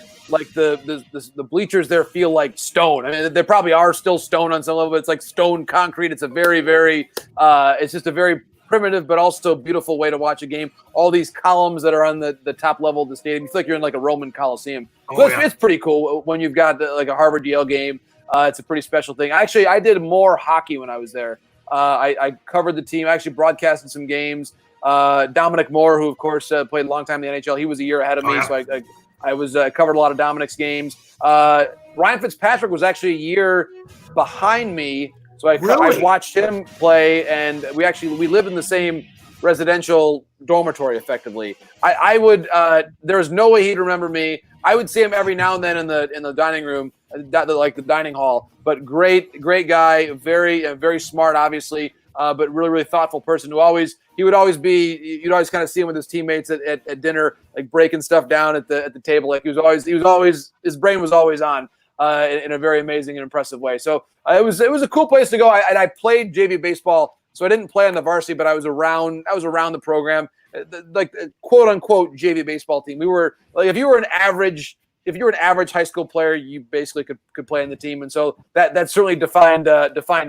bleachers there feel like stone. I mean, there probably are still stone on some level, but it's like stone concrete. It's a very, very, it's just a very primitive but also beautiful way to watch a game. All these columns that are on the top level of the stadium. You feel like you're in like a Roman Coliseum. It's pretty cool when you've got like a Harvard Yale game. It's a pretty special thing. Actually, I did more hockey when I was there. I covered the team. I actually broadcasted some games. Dominic Moore, who of course played a long time in the NHL, he was a year ahead of me, so I was covered a lot of Dominic's games. Ryan Fitzpatrick was actually a year behind me, so I watched him play, and we lived in the same residential dormitory effectively. I would there's no way he'd remember me. I would see him every now and then in the dining room, like the dining hall. But great guy, very very smart, obviously, but really really thoughtful person you'd always kind of see him with his teammates at dinner, like breaking stuff down at the table. Like he was always his brain was always on in a very amazing and impressive way. So it was a cool place to go. I played JV baseball, so I didn't play on the varsity, but I was around the program, like quote unquote JV baseball team. We were like if you were an average high school player, you basically could play in the team, and so that certainly defined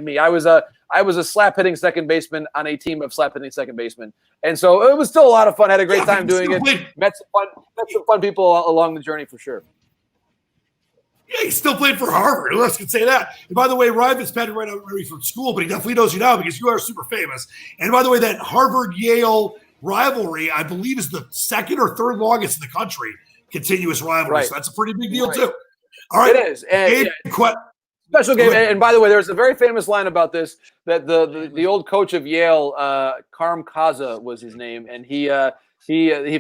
me. I was a slap hitting second baseman on a team of slap hitting second basemen, and so it was still a lot of fun. Had a great time doing it. Met some fun people along the journey for sure. Yeah, he still played for Harvard. Who else can say that? And by the way, Ryan Fitzpatrick right out from school, but he definitely knows you now because you are super famous. And by the way, that Harvard-Yale rivalry, I believe, is the second or third longest in the country. Continuous rivalry, so that's a pretty big deal too. All right, it is. And Special game. And by the way, there's a very famous line about this that the old coach of Yale, Carm Kaza was his name, and he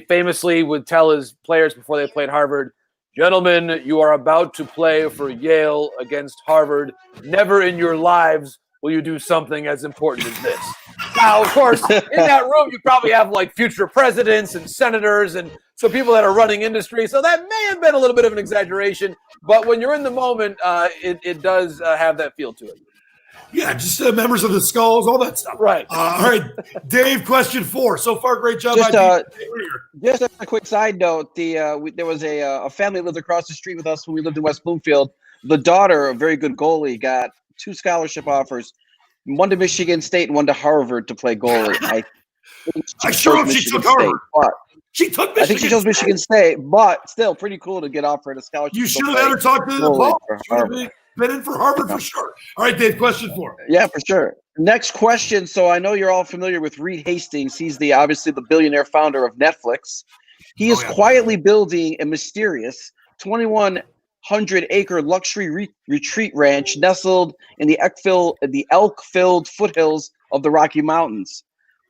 famously would tell his players before they played Harvard, "Gentlemen, you are about to play for Yale against Harvard. Never in your lives will you do something as important as this." Now, of course, in that room, you probably have like future presidents and senators and so people that are running industry. So that may have been a little bit of an exaggeration. But when you're in the moment, it does have that feel to it. Yeah, just members of the Skulls, all that stuff. Right. All right, Dave, question 4. So far, great job. Just a quick side note. There was a family that lived across the street with us when we lived in West Bloomfield. The daughter, a very good goalie, got 2 scholarship offers, one to Michigan State and one to Harvard to play goalie. I sure hope she took Harvard. She took Michigan. I think she chose Michigan State, but still pretty cool to get offered a scholarship. You should have had her talk to the ball. Been in for Harvard for sure. All right, Dave, question 4. Yeah, for sure. Next question. So I know you're all familiar with Reed Hastings. He's obviously the billionaire founder of Netflix. He is quietly building a mysterious 2,100-acre luxury retreat ranch nestled in the elk-filled foothills of the Rocky Mountains.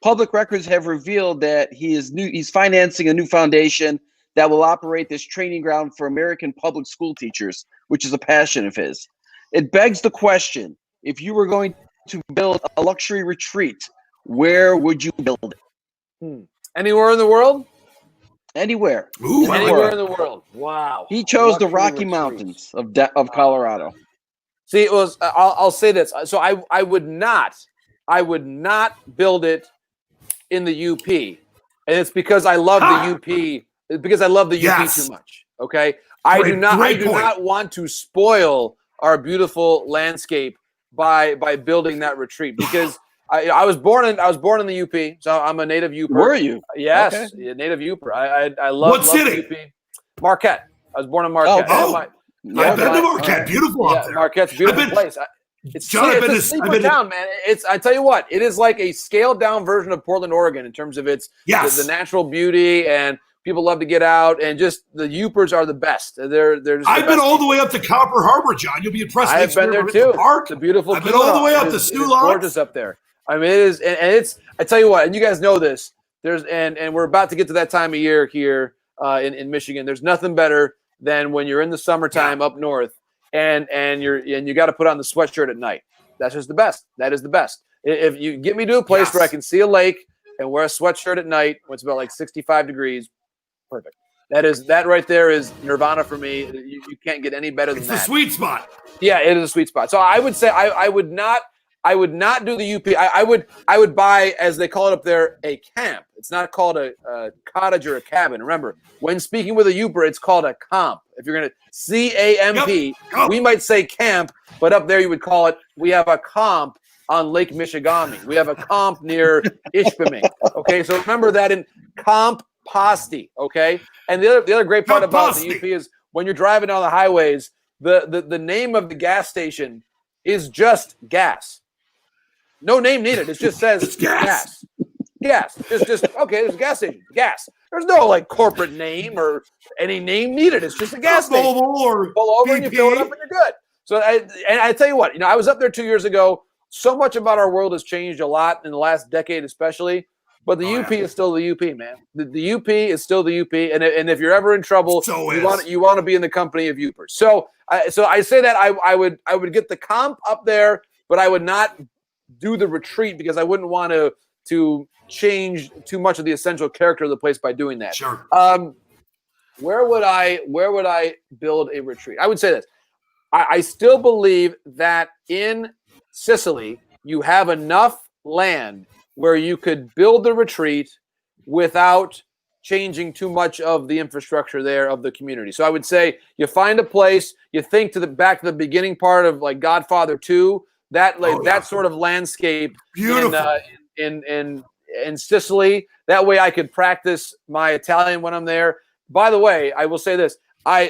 Public records have revealed that he's financing a new foundation that will operate this training ground for American public school teachers, which is a passion of his. It begs the question, if you were going to build a luxury retreat, where would you build it? Anywhere in the world? Anywhere. Ooh, Anywhere in the world. Wow. He chose the Rocky Mountains of Colorado. See, it was. I'll say this. So I would not build it in the UP, and it's because I love the UP. Because I love the UP too much. Okay, I do not want to spoil our beautiful landscape by building that retreat because I was born in the UP, so I'm a native Uper. Were you? Yes, a native Uper. I love city? The UP. Marquette. I was born in Marquette. I've been to Marquette. Beautiful up there. Marquette's a beautiful place. It's a sleeper town, man. I tell you what, it is like a scaled down version of Portland, Oregon, in terms of its the natural beauty, and people love to get out, and just the Upers are the best. They're just I've been all the way up to Copper Harbor, John. You'll be impressed. I've been there too. It's a beautiful. I've been all the way up to Stu Lawrence. Gorgeous up there. I mean, it is, and it's. I tell you what, and you guys know this. And we're about to get to that time of year here in Michigan. There's nothing better than when you're in the summertime up north, and you got to put on the sweatshirt at night. That's just the best. That is the best. If you get me to a place where I can see a lake and wear a sweatshirt at night when it's about like 65 degrees, perfect. That right there is nirvana for me. You can't get any better than that. It's the sweet spot. Yeah, it is a sweet spot. So I would say I would not do the UP. I would buy, as they call it up there, a camp. It's not called a cottage or a cabin. Remember, when speaking with a Uper, it's called a comp. If you're going to CAMP, we might say camp, but up there you would call it, we have a comp on Lake Michigamme. We have a comp near Ishpeming. Okay, so remember that in comp Posti, okay? And the other great part about the UP is when you're driving down the highways, the name of the gas station is just gas. No name needed. It just says gas. Gas. Just okay, there's a gas station. Gas. There's no like corporate name or any name needed. It's just a gas station. Pull over and you fill it up and you're good. So I tell you what, I was up there 2 years ago. So much about our world has changed a lot in the last decade, especially. But the UP is still the UP, man. The UP is still the UP, and if you're ever in trouble, you want to be in the company of Upers. So I say that I would get the comp up there, but I would not do the retreat because I wouldn't want to change too much of the essential character of the place by doing that. Sure. Where would I build a retreat? I would say this. I still believe that in Sicily you have enough land where you could build the retreat without changing too much of the infrastructure there of the community. So I would say you find a place, you think back to the beginning part of like Godfather 2, that sort of landscape in Sicily. That way I could practice my Italian when I'm there. By the way, I will say this.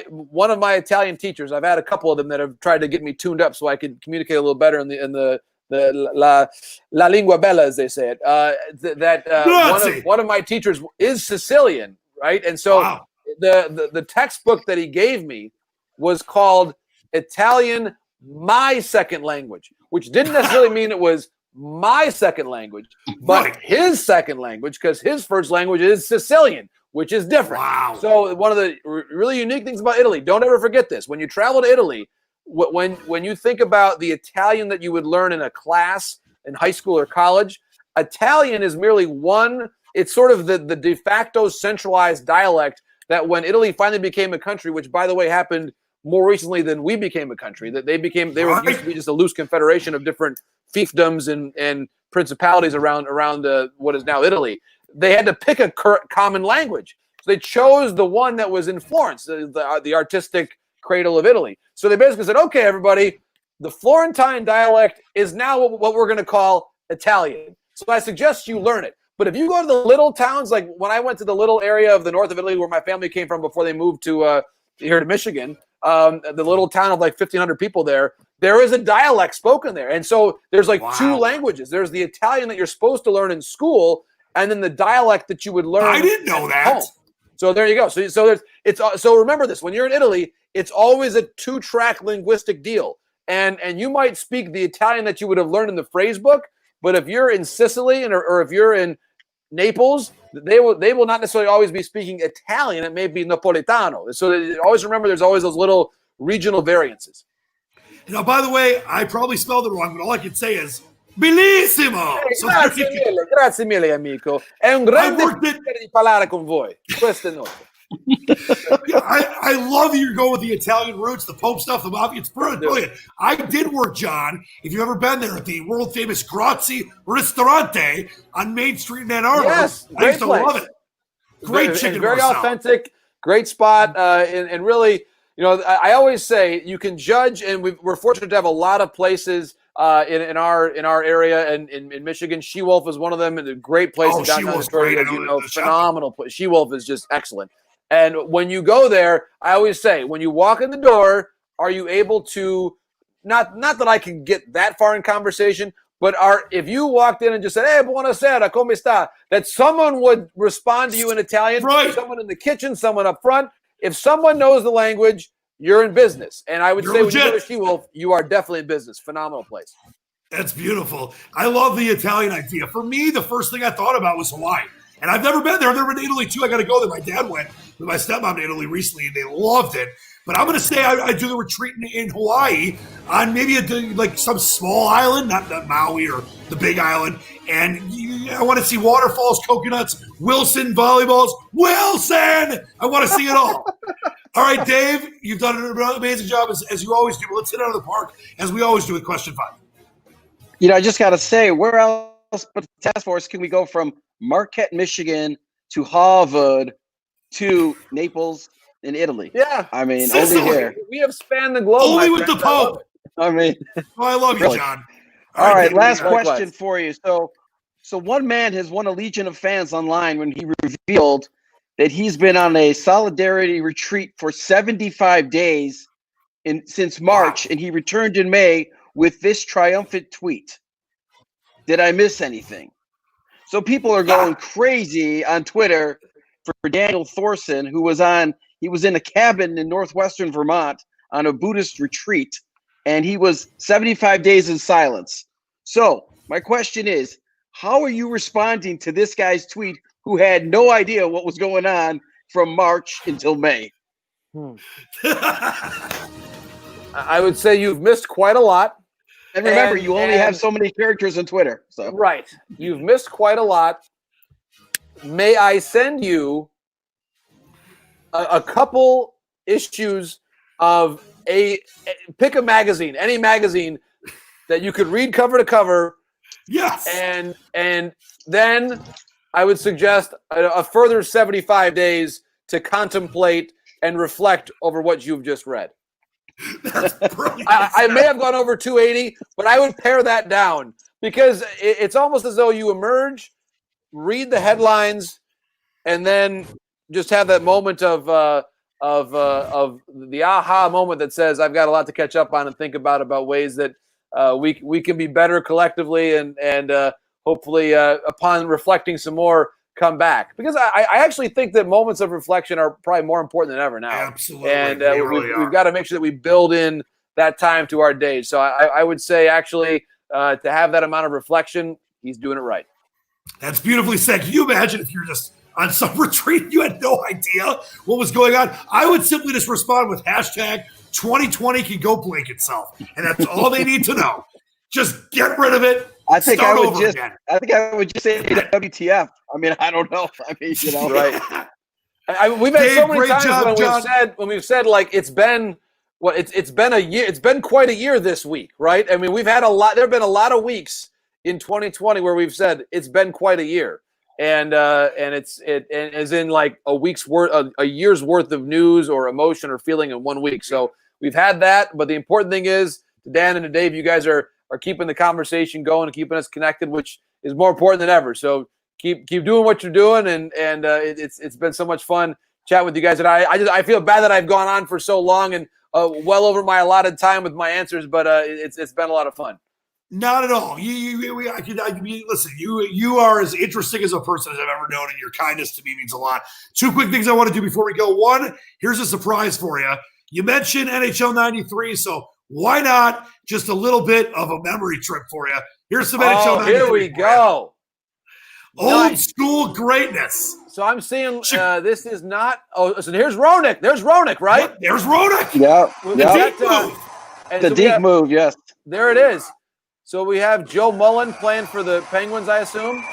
One of my Italian teachers, I've had a couple of them that have tried to get me tuned up so I could communicate a little better in the la lingua bella, as they say it. One of my teachers is Sicilian, right? And so the textbook that he gave me was called Italian my second language, which didn't necessarily mean it was my second language, but his second language, because his first language is Sicilian, which is different. Wow. So one of the really unique things about Italy, don't ever forget this. When you travel to Italy, when you think about the Italian that you would learn in a class in high school or college, Italian is merely one. It's sort of the de facto centralized dialect that when Italy finally became a country, which by the way happened more recently than we became a country, that they were used to be just a loose confederation of different fiefdoms and principalities around what is now Italy. They had to pick a common language. So they chose the one that was in Florence, the artistic cradle of Italy. So they basically said, okay, everybody, the Florentine dialect is now what we're going to call Italian. So I suggest you learn it. But if you go to the little towns, like when I went to the little area of the north of Italy where my family came from before they moved to here to Michigan, the little town of like 1,500 people there is a dialect spoken there. And so there's like two languages. There's the Italian that you're supposed to learn in school, and then the dialect that you would learn. I didn't know that. Home. So there you go. So remember this, when you're in Italy, it's always a 2-track linguistic deal. And you might speak the Italian that you would have learned in the phrase book, but if you're in Sicily or if you're in Naples, they will not necessarily always be speaking Italian. It may be Napolitano. So always remember, there's always those little regional variances. Now, by the way, I probably spelled it wrong, but all I can say is bellissimo. Grazie mille, amico. È un grande piacere di parlare con voi. Queste note. Yeah, I love you're going with the Italian roots, the Pope stuff, the mafia. It's brilliant. I did work, John, if you've ever been there, at the world famous Grazie Ristorante on Main Street in Ann Arbor. Yes, I used to love it. Great chicken, very authentic, great spot, and really, I always say you can judge, and we're fortunate to have a lot of places in our area and in Michigan. She-Wolf is one of them, and a great place in downtown Detroit. Phenomenal place. She-Wolf is just excellent. And when you go there, I always say, when you walk in the door, are you able to, not that I can get that far in conversation, but if you walked in and just said, hey, buonasera, come sta, that someone would respond to you in Italian, someone in the kitchen, someone up front. If someone knows the language, you're in business. And I would say when you go to She-Wolf, you are definitely in business. Phenomenal place. That's beautiful. I love the Italian idea. For me, the first thing I thought about was Hawaii. And I've never been there. I've never been to Italy, too. I got to go there. My dad went with my stepmom to Italy recently, and they loved it. But I'm going to say I do the retreat in Hawaii on maybe like some small island, not Maui or the big island. And I want to see waterfalls, coconuts, Wilson volleyballs. Wilson! I want to see it all. All right, Dave, you've done an amazing job as you always do. But let's hit out of the park as we always do with question 5. I just got to say, where else but the task force can we go from Marquette, Michigan to Harvard to Naples in Italy? Yeah. I mean, Sicily. only here. We have spanned the globe. Only with the Pope. I mean, I love you, John. All right, last question for you. So one man has won a legion of fans online when he revealed that he's been on a solidarity retreat for 75 days since March, and he returned in May with this triumphant tweet. Did I miss anything? So people are going crazy on Twitter for Daniel Thorson, he was in a cabin in northwestern Vermont on a Buddhist retreat, and he was 75 days in silence. So my question is, how are you responding to this guy's tweet who had no idea what was going on from March until May? I would say you've missed quite a lot. And remember, you only have so many characters on Twitter. So right. You've missed quite a lot. May I send you a couple issues of pick a magazine, any magazine that you could read cover to cover. Yes. And then I would suggest a further 75 days to contemplate and reflect over what you've just read. That's brilliant. I may have gone over 280, but I would pare that down because it's almost as though you emerge, read the headlines, and then just have that moment of the aha moment that says, I've got a lot to catch up on and think about ways that we can be better collectively and hopefully upon reflecting some more, come back. Because I actually think that moments of reflection are probably more important than ever now. Absolutely. And we've got to make sure that we build in that time to our days. So I would say actually to have that amount of reflection, he's doing it right. That's beautifully said. Can you imagine if you're just on some retreat, you had no idea what was going on? I would simply just respond with hashtag 2020 can go blank itself. And that's all they need to know. Just get rid of it. I think I would just say WTF. I mean, I don't know. I mean, right. We've had so many times when we've said like it's been a year. It's been quite a year this week, right? I mean, we've had a lot. There have been a lot of weeks in 2020 where we've said it's been quite a year, and it's as in like a year's worth of news or emotion or feeling in 1 week. So we've had that, but the important thing is, to Dan and to Dave, you guys are keeping the conversation going and keeping us connected, which is more important than ever. So keep doing what you're doing, and it's been so much fun chatting with you guys. And I feel bad that I've gone on for so long and well over my allotted time with my answers, but it's been a lot of fun. Not at all. Listen, you are as interesting as a person as I've ever known, and your kindness to me means a lot. Two quick things I want to do before we go. One, here's a surprise for you. You mentioned NHL 93, so why not just a little bit of a memory trip for you? Here's some NHL 93. Here we go. Old school greatness. So I'm seeing this is not. Oh, so here's Roenick. There's Roenick, right? What? There's Roenick. Yeah. The deep move. Yes. There it is. So we have Joe Mullen playing for the Penguins, I assume.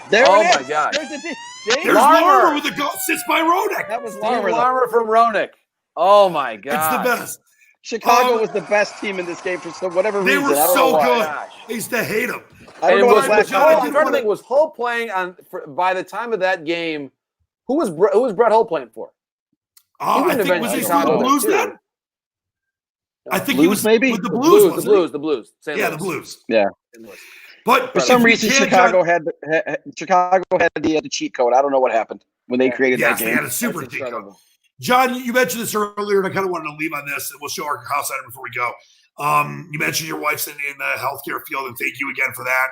There oh it is. My God. There's Larmer with the goal assist by Roenick. That was Larmer from Roenick. Oh my God. It's the best. Chicago was the best team in this game for whatever reason. They were so good. Gosh. I used to hate them. I don't know what I'm trying to think, was Hull playing on by the time of that game? Who was Brett Hull playing for? I think was he still the Blues then? I think he was maybe with the Blues. The Blues. The Blues. Yeah. But for some reason, Chicago had the cheat code. I don't know what happened when they created that game. They had a super cheat code. John, you mentioned this earlier, and I kind of wanted to leave on this, and we'll show our house item before we go. You mentioned your wife's in the healthcare field, and thank you again for that.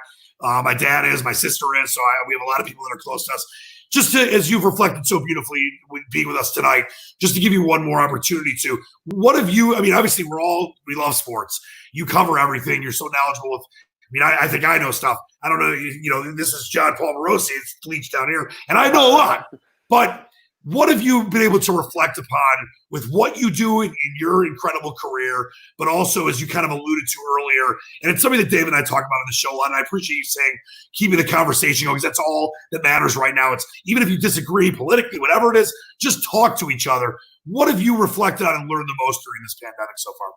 My dad is, my sister is, so we have a lot of people that are close to us. Just as you've reflected so beautifully being with us tonight, just to give you one more opportunity to, what have you, I mean, obviously we love sports. You cover everything. You're so knowledgeable with, I think I know stuff. I don't know, this is Jon Paul Morosi. It's bleached down here, and I know a lot. But what have you been able to reflect upon with what you do in your incredible career, but also, as you kind of alluded to earlier, and it's something that Dave and I talk about on the show a lot, and I appreciate you saying, keeping the conversation going, because that's all that matters right now. It's even if you disagree politically, whatever it is, just talk to each other. What have you reflected on and learned the most during this pandemic so far?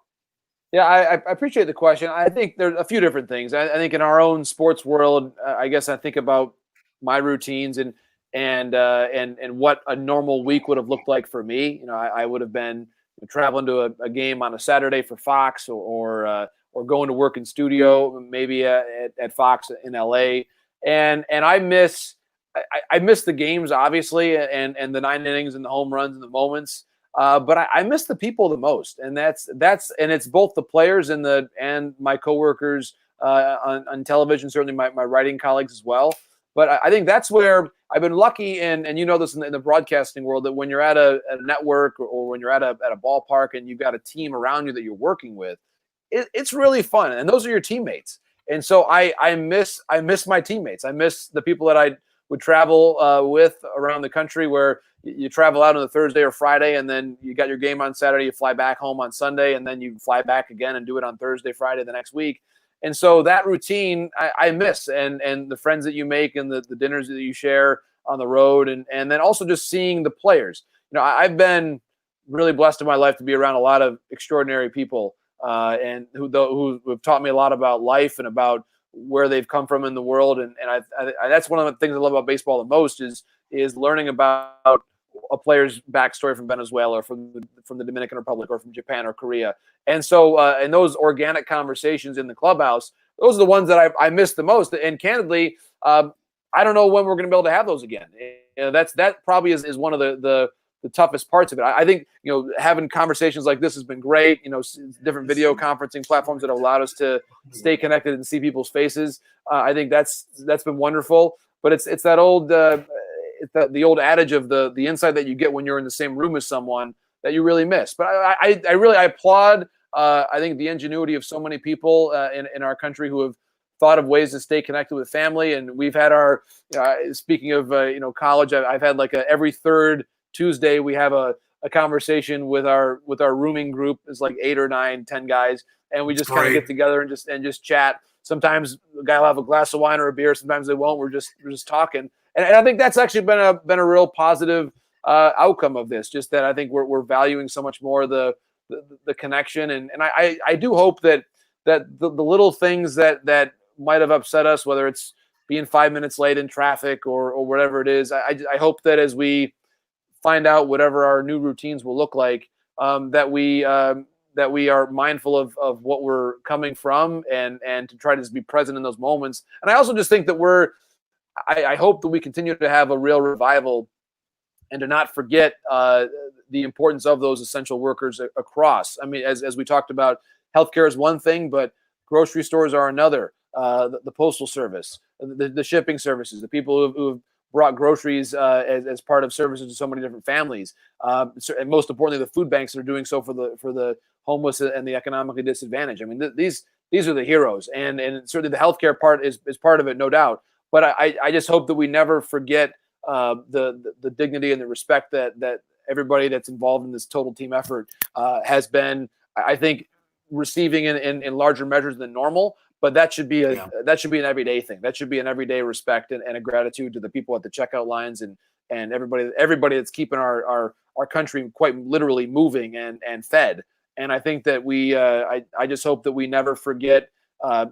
Yeah, I appreciate the question. I think there's a few different things. I think in our own sports world, I guess I think about my routines and what a normal week would have looked like for me. I would have been traveling to a game on a Saturday for Fox or going to work in studio, maybe at Fox in LA. And I miss the games, obviously, and the 9 innings and the home runs and the moments. But I miss the people the most. And that's and it's both the players and my coworkers on television, certainly my writing colleagues as well. But I think that's where I've been lucky, and you know this in the broadcasting world, that when you're at a network or when you're at a ballpark and you've got a team around you that you're working with, it's really fun, and those are your teammates. And so I miss my teammates. I miss the people that I would travel with around the country, where you travel out on the Thursday or Friday, and then you got your game on Saturday, you fly back home on Sunday, and then you fly back again and do it on Thursday, Friday the next week. And so that routine I miss, and the friends that you make and the dinners that you share on the road, and then also just seeing the players. I've been really blessed in my life to be around a lot of extraordinary people, and who have taught me a lot about life and about where they've come from in the world. And I that's one of the things I love about baseball the most is learning about a player's backstory from Venezuela or from the Dominican Republic or from Japan or Korea. And so, and those organic conversations in the clubhouse, those are the ones that I miss the most. And candidly, I don't know when we're going to be able to have those again. That probably is one of the toughest parts of it. I think, having conversations like this has been great. Different video conferencing platforms that have allowed us to stay connected and see people's faces. I think that's been wonderful. But it's that old the old adage of the insight that you get when you're in the same room as someone that you really miss. But I really applaud I think the ingenuity of so many people in our country who have thought of ways to stay connected with family. And we've had our, speaking of, college, I've had like every third Tuesday, we have a conversation with our rooming group. It's like 8 or 9, 10 guys. And we just kind of get together and just chat. Sometimes a guy will have a glass of wine or a beer. Sometimes they won't. We're just talking. And I think that's actually been a real positive outcome of this. Just that I think we're valuing so much more the connection. And I do hope that the little things that might have upset us, whether it's being 5 minutes late in traffic or whatever it is, I hope that as we find out whatever our new routines will look like, that we are mindful of what we're coming from and to try to just be present in those moments. And I also just think that I hope that we continue to have a real revival and to not forget the importance of those essential workers across. I mean, as we talked about, healthcare is one thing, but grocery stores are another. The postal service, the shipping services, the people who have brought groceries as part of services to so many different families, and most importantly, the food banks that are doing so for the homeless and the economically disadvantaged. I mean, these are the heroes, and certainly the healthcare part is part of it, no doubt. But I just hope that we never forget the dignity and the respect that everybody that's involved in this total team effort has been, I think, receiving in larger measures than normal. But that should be an everyday thing. That should be an everyday respect and a gratitude to the people at the checkout lines and everybody that's keeping our country quite literally moving and fed. And I think that I just hope that we never forget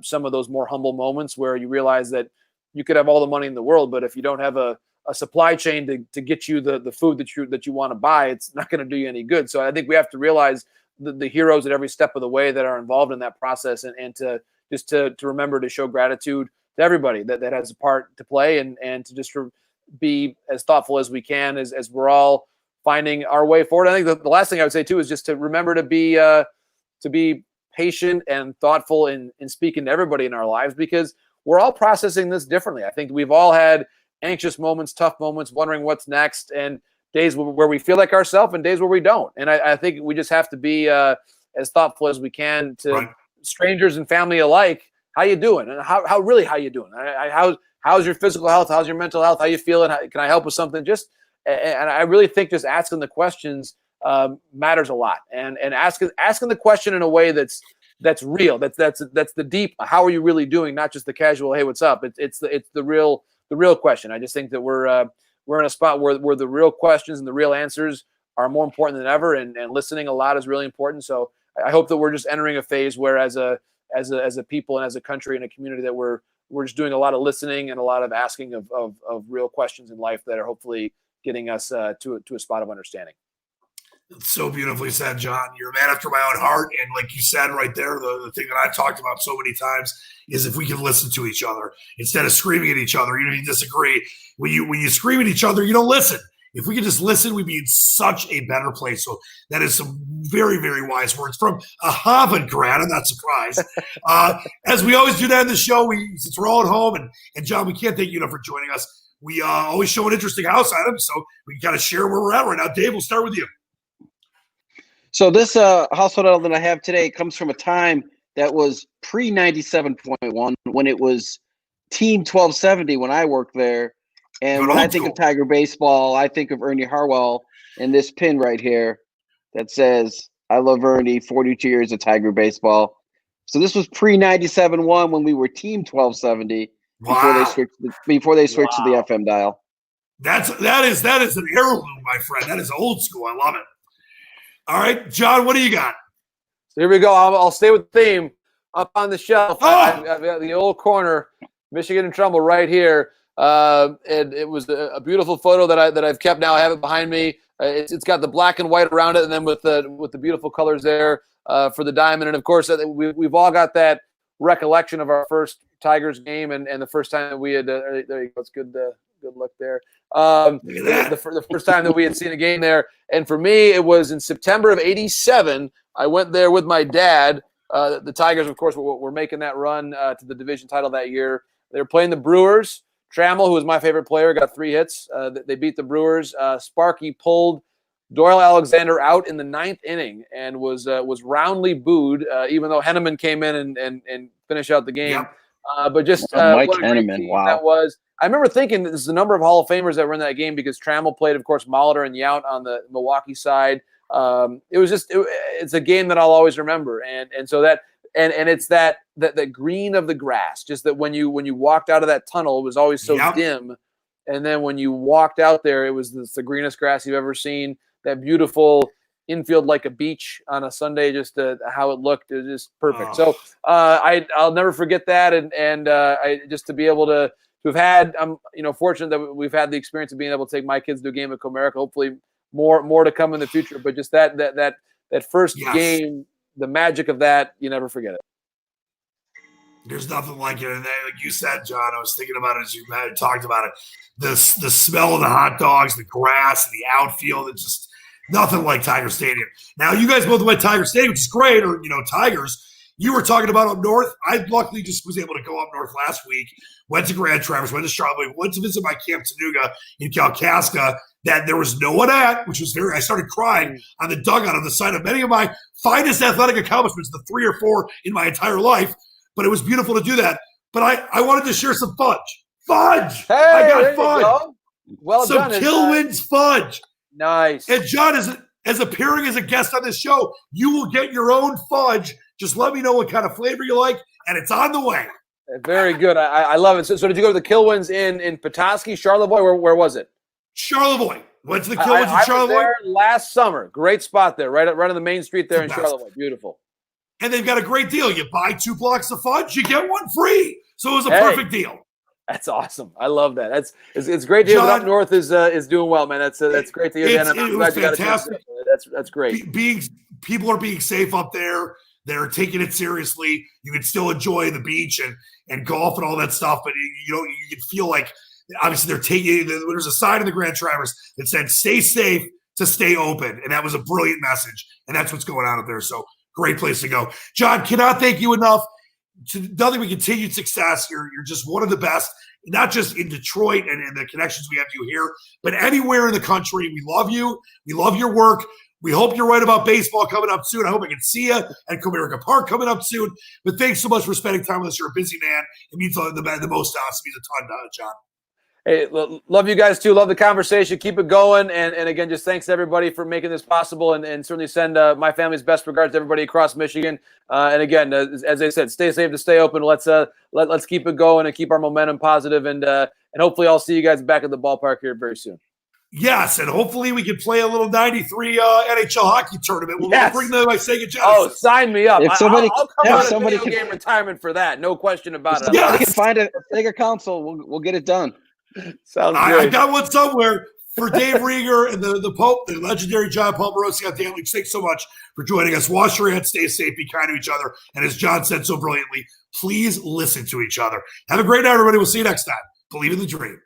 some of those more humble moments where you realize that you could have all the money in the world, but if you don't have a supply chain to get you the food that you want to buy, it's not going to do you any good. So I think we have to realize the heroes at every step of the way that are involved in that process and to remember to show gratitude to everybody that has a part to play and to just be as thoughtful as we can as we're all finding our way forward. I think the last thing I would say too is just to remember to be patient and thoughtful in speaking to everybody in our lives, because we're all processing this differently. I think we've all had anxious moments, tough moments, wondering what's next, and days where we feel like ourselves and days where we don't. And I think we just have to be as thoughtful as we can to strangers and family alike. How you doing? And how you doing? How's your physical health? How's your mental health? How you feeling? Can I help with something? And I really think just asking the questions matters a lot. And asking the question in a way that's real. That's the deep. How are you really doing? Not just the casual. Hey, what's up? It's the real question. I just think that we're in a spot where the real questions and the real answers are more important than ever, and listening a lot is really important. So I hope that we're just entering a phase where as a people and as a country and a community that we're just doing a lot of listening and a lot of asking of real questions in life that are hopefully getting us to a spot of understanding. It's so beautifully said, John. You're a man after my own heart. And like you said right there, the thing that I've talked about so many times is if we can listen to each other instead of screaming at each other, even if you disagree. When you scream at each other, you don't listen. If we could just listen, we'd be in such a better place. So that is some very, very wise words from a Harvard grad. I'm not surprised. As we always do that in the show, since we're all at home, and John, we can't thank you enough for joining us. We always show an interesting house item, so we got to share where we're at right now. Dave, we'll start with you. So this household item that I have today comes from a time that was pre-97.1 when it was Team 1270 when I worked there. And when I think of Tiger baseball, I think of Ernie Harwell and this pin right here that says, "I love Ernie, 42 years of Tiger baseball." So this was pre-97.1 when we were Team 1270 before they switched to the FM dial. That is an heirloom, my friend. That is old school. I love it. All right, John, what do you got? So here we go. I'll stay with the theme. Up on the shelf, I've got the old corner, Michigan in Trumbull, right here. And it was a beautiful photo that I've kept now. I have it behind me. It's got the black and white around it, and then with the beautiful colors there for the diamond. And of course, we've all got that recollection of our first Tigers game and the first time that we had. There you go. It's good. Good look there. The first time that we had seen a game there, and for me, it was in September of '87. I went there with my dad. The Tigers, of course, were making that run to the division title that year. They were playing the Brewers. Trammell, who was my favorite player, got 3 hits. They beat the Brewers. Sparky pulled Doyle Alexander out in the 9th inning and was roundly booed, even though Henneman came in and finished out the game. Yep. But just Mike what a great Henneman, team wow. that was. I remember thinking there's a number of Hall of Famers that were in that game because Trammell played, of course, Molitor and Yount on the Milwaukee side. It was it's a game that I'll always remember, and so that and it's that green of the grass, just that when you walked out of that tunnel, it was always so dim, and then when you walked out there, it was the greenest grass you've ever seen. That beautiful infield like a beach on a Sunday, just how it looked, it was just perfect. So I'll never forget that, and I just to be able to have had, I'm fortunate that we've had the experience of being able to take my kids to a game at Comerica. Hopefully more to come in the future, but just that first game, the magic of that, you never forget it. There's nothing like it. And like you said, John, I was thinking about it as you had talked about it. The smell of the hot dogs, the grass, and the outfield. It's just nothing like Tiger Stadium. Now, you guys both went Tiger Stadium, which is great, or Tigers. You were talking about up north. I luckily just was able to go up north last week. Went to Grand Traverse, went to Charlotte, went to visit my Camp Tanuga in Kalkaska that there was no one at, which was I started crying on the dugout on the side of many of my finest athletic accomplishments, the 3 or 4 in my entire life. But it was beautiful to do that. But I wanted to share some fudge. Fudge! Hey, I got fudge. Go. Well some done. Kilwins fudge. Nice. And John, as appearing as a guest on this show, you will get your own fudge. Just let me know what kind of flavor you like, and it's on the way. Very good. I love it. So did you go to the Kilwins in Petoskey, Charlevoix? Where was it? Charlevoix. Went to the Kilwins in Charlevoix. I was there last summer. Great spot there, right on the main street there in Charlevoix. Beautiful. And they've got a great deal. You buy 2 blocks of fudge, you get 1 free. So it was a perfect deal. That's awesome. I love that. It's great to hear that up north is doing well, man. That's great to hear. It was fantastic. That's great. People are being safe up there. They're taking it seriously. You can still enjoy the beach and golf and all that stuff, but you can feel like obviously they're taking. There's a sign in the Grand Traverse that said "Stay safe to stay open," and that was a brilliant message. And that's what's going on up there. So great place to go. John, cannot thank you enough. Nothing but continued success. You're just one of the best, not just in Detroit and the connections we have to you here, but anywhere in the country. We love you. We love your work. We hope you're right about baseball coming up soon. I hope I can see you at Comerica Park coming up soon. But thanks so much for spending time with us. You're a busy man. It means the most to us. It means a ton, John. Hey, love you guys too. Love the conversation. Keep it going. And again, just thanks to everybody for making this possible, and certainly send my family's best regards to everybody across Michigan. And again, as I said, stay safe to stay open. Let's keep it going and keep our momentum positive. And hopefully I'll see you guys back at the ballpark here very soon. Yes, and hopefully we can play a little 93 NHL hockey tournament. We'll bring the Sega Genesis. Oh, sign me up. I'll come out of video game retirement for that. No question about it. If we can find a Sega console, we'll get it done. Sounds great. I got one somewhere for Dave Rieger and the Pope, the legendary Jon Paul Morosi on Dan Leach. Thanks so much for joining us. Wash your hands, stay safe, be kind to each other. And as John said so brilliantly, please listen to each other. Have a great night, everybody. We'll see you next time. Believe in the dream.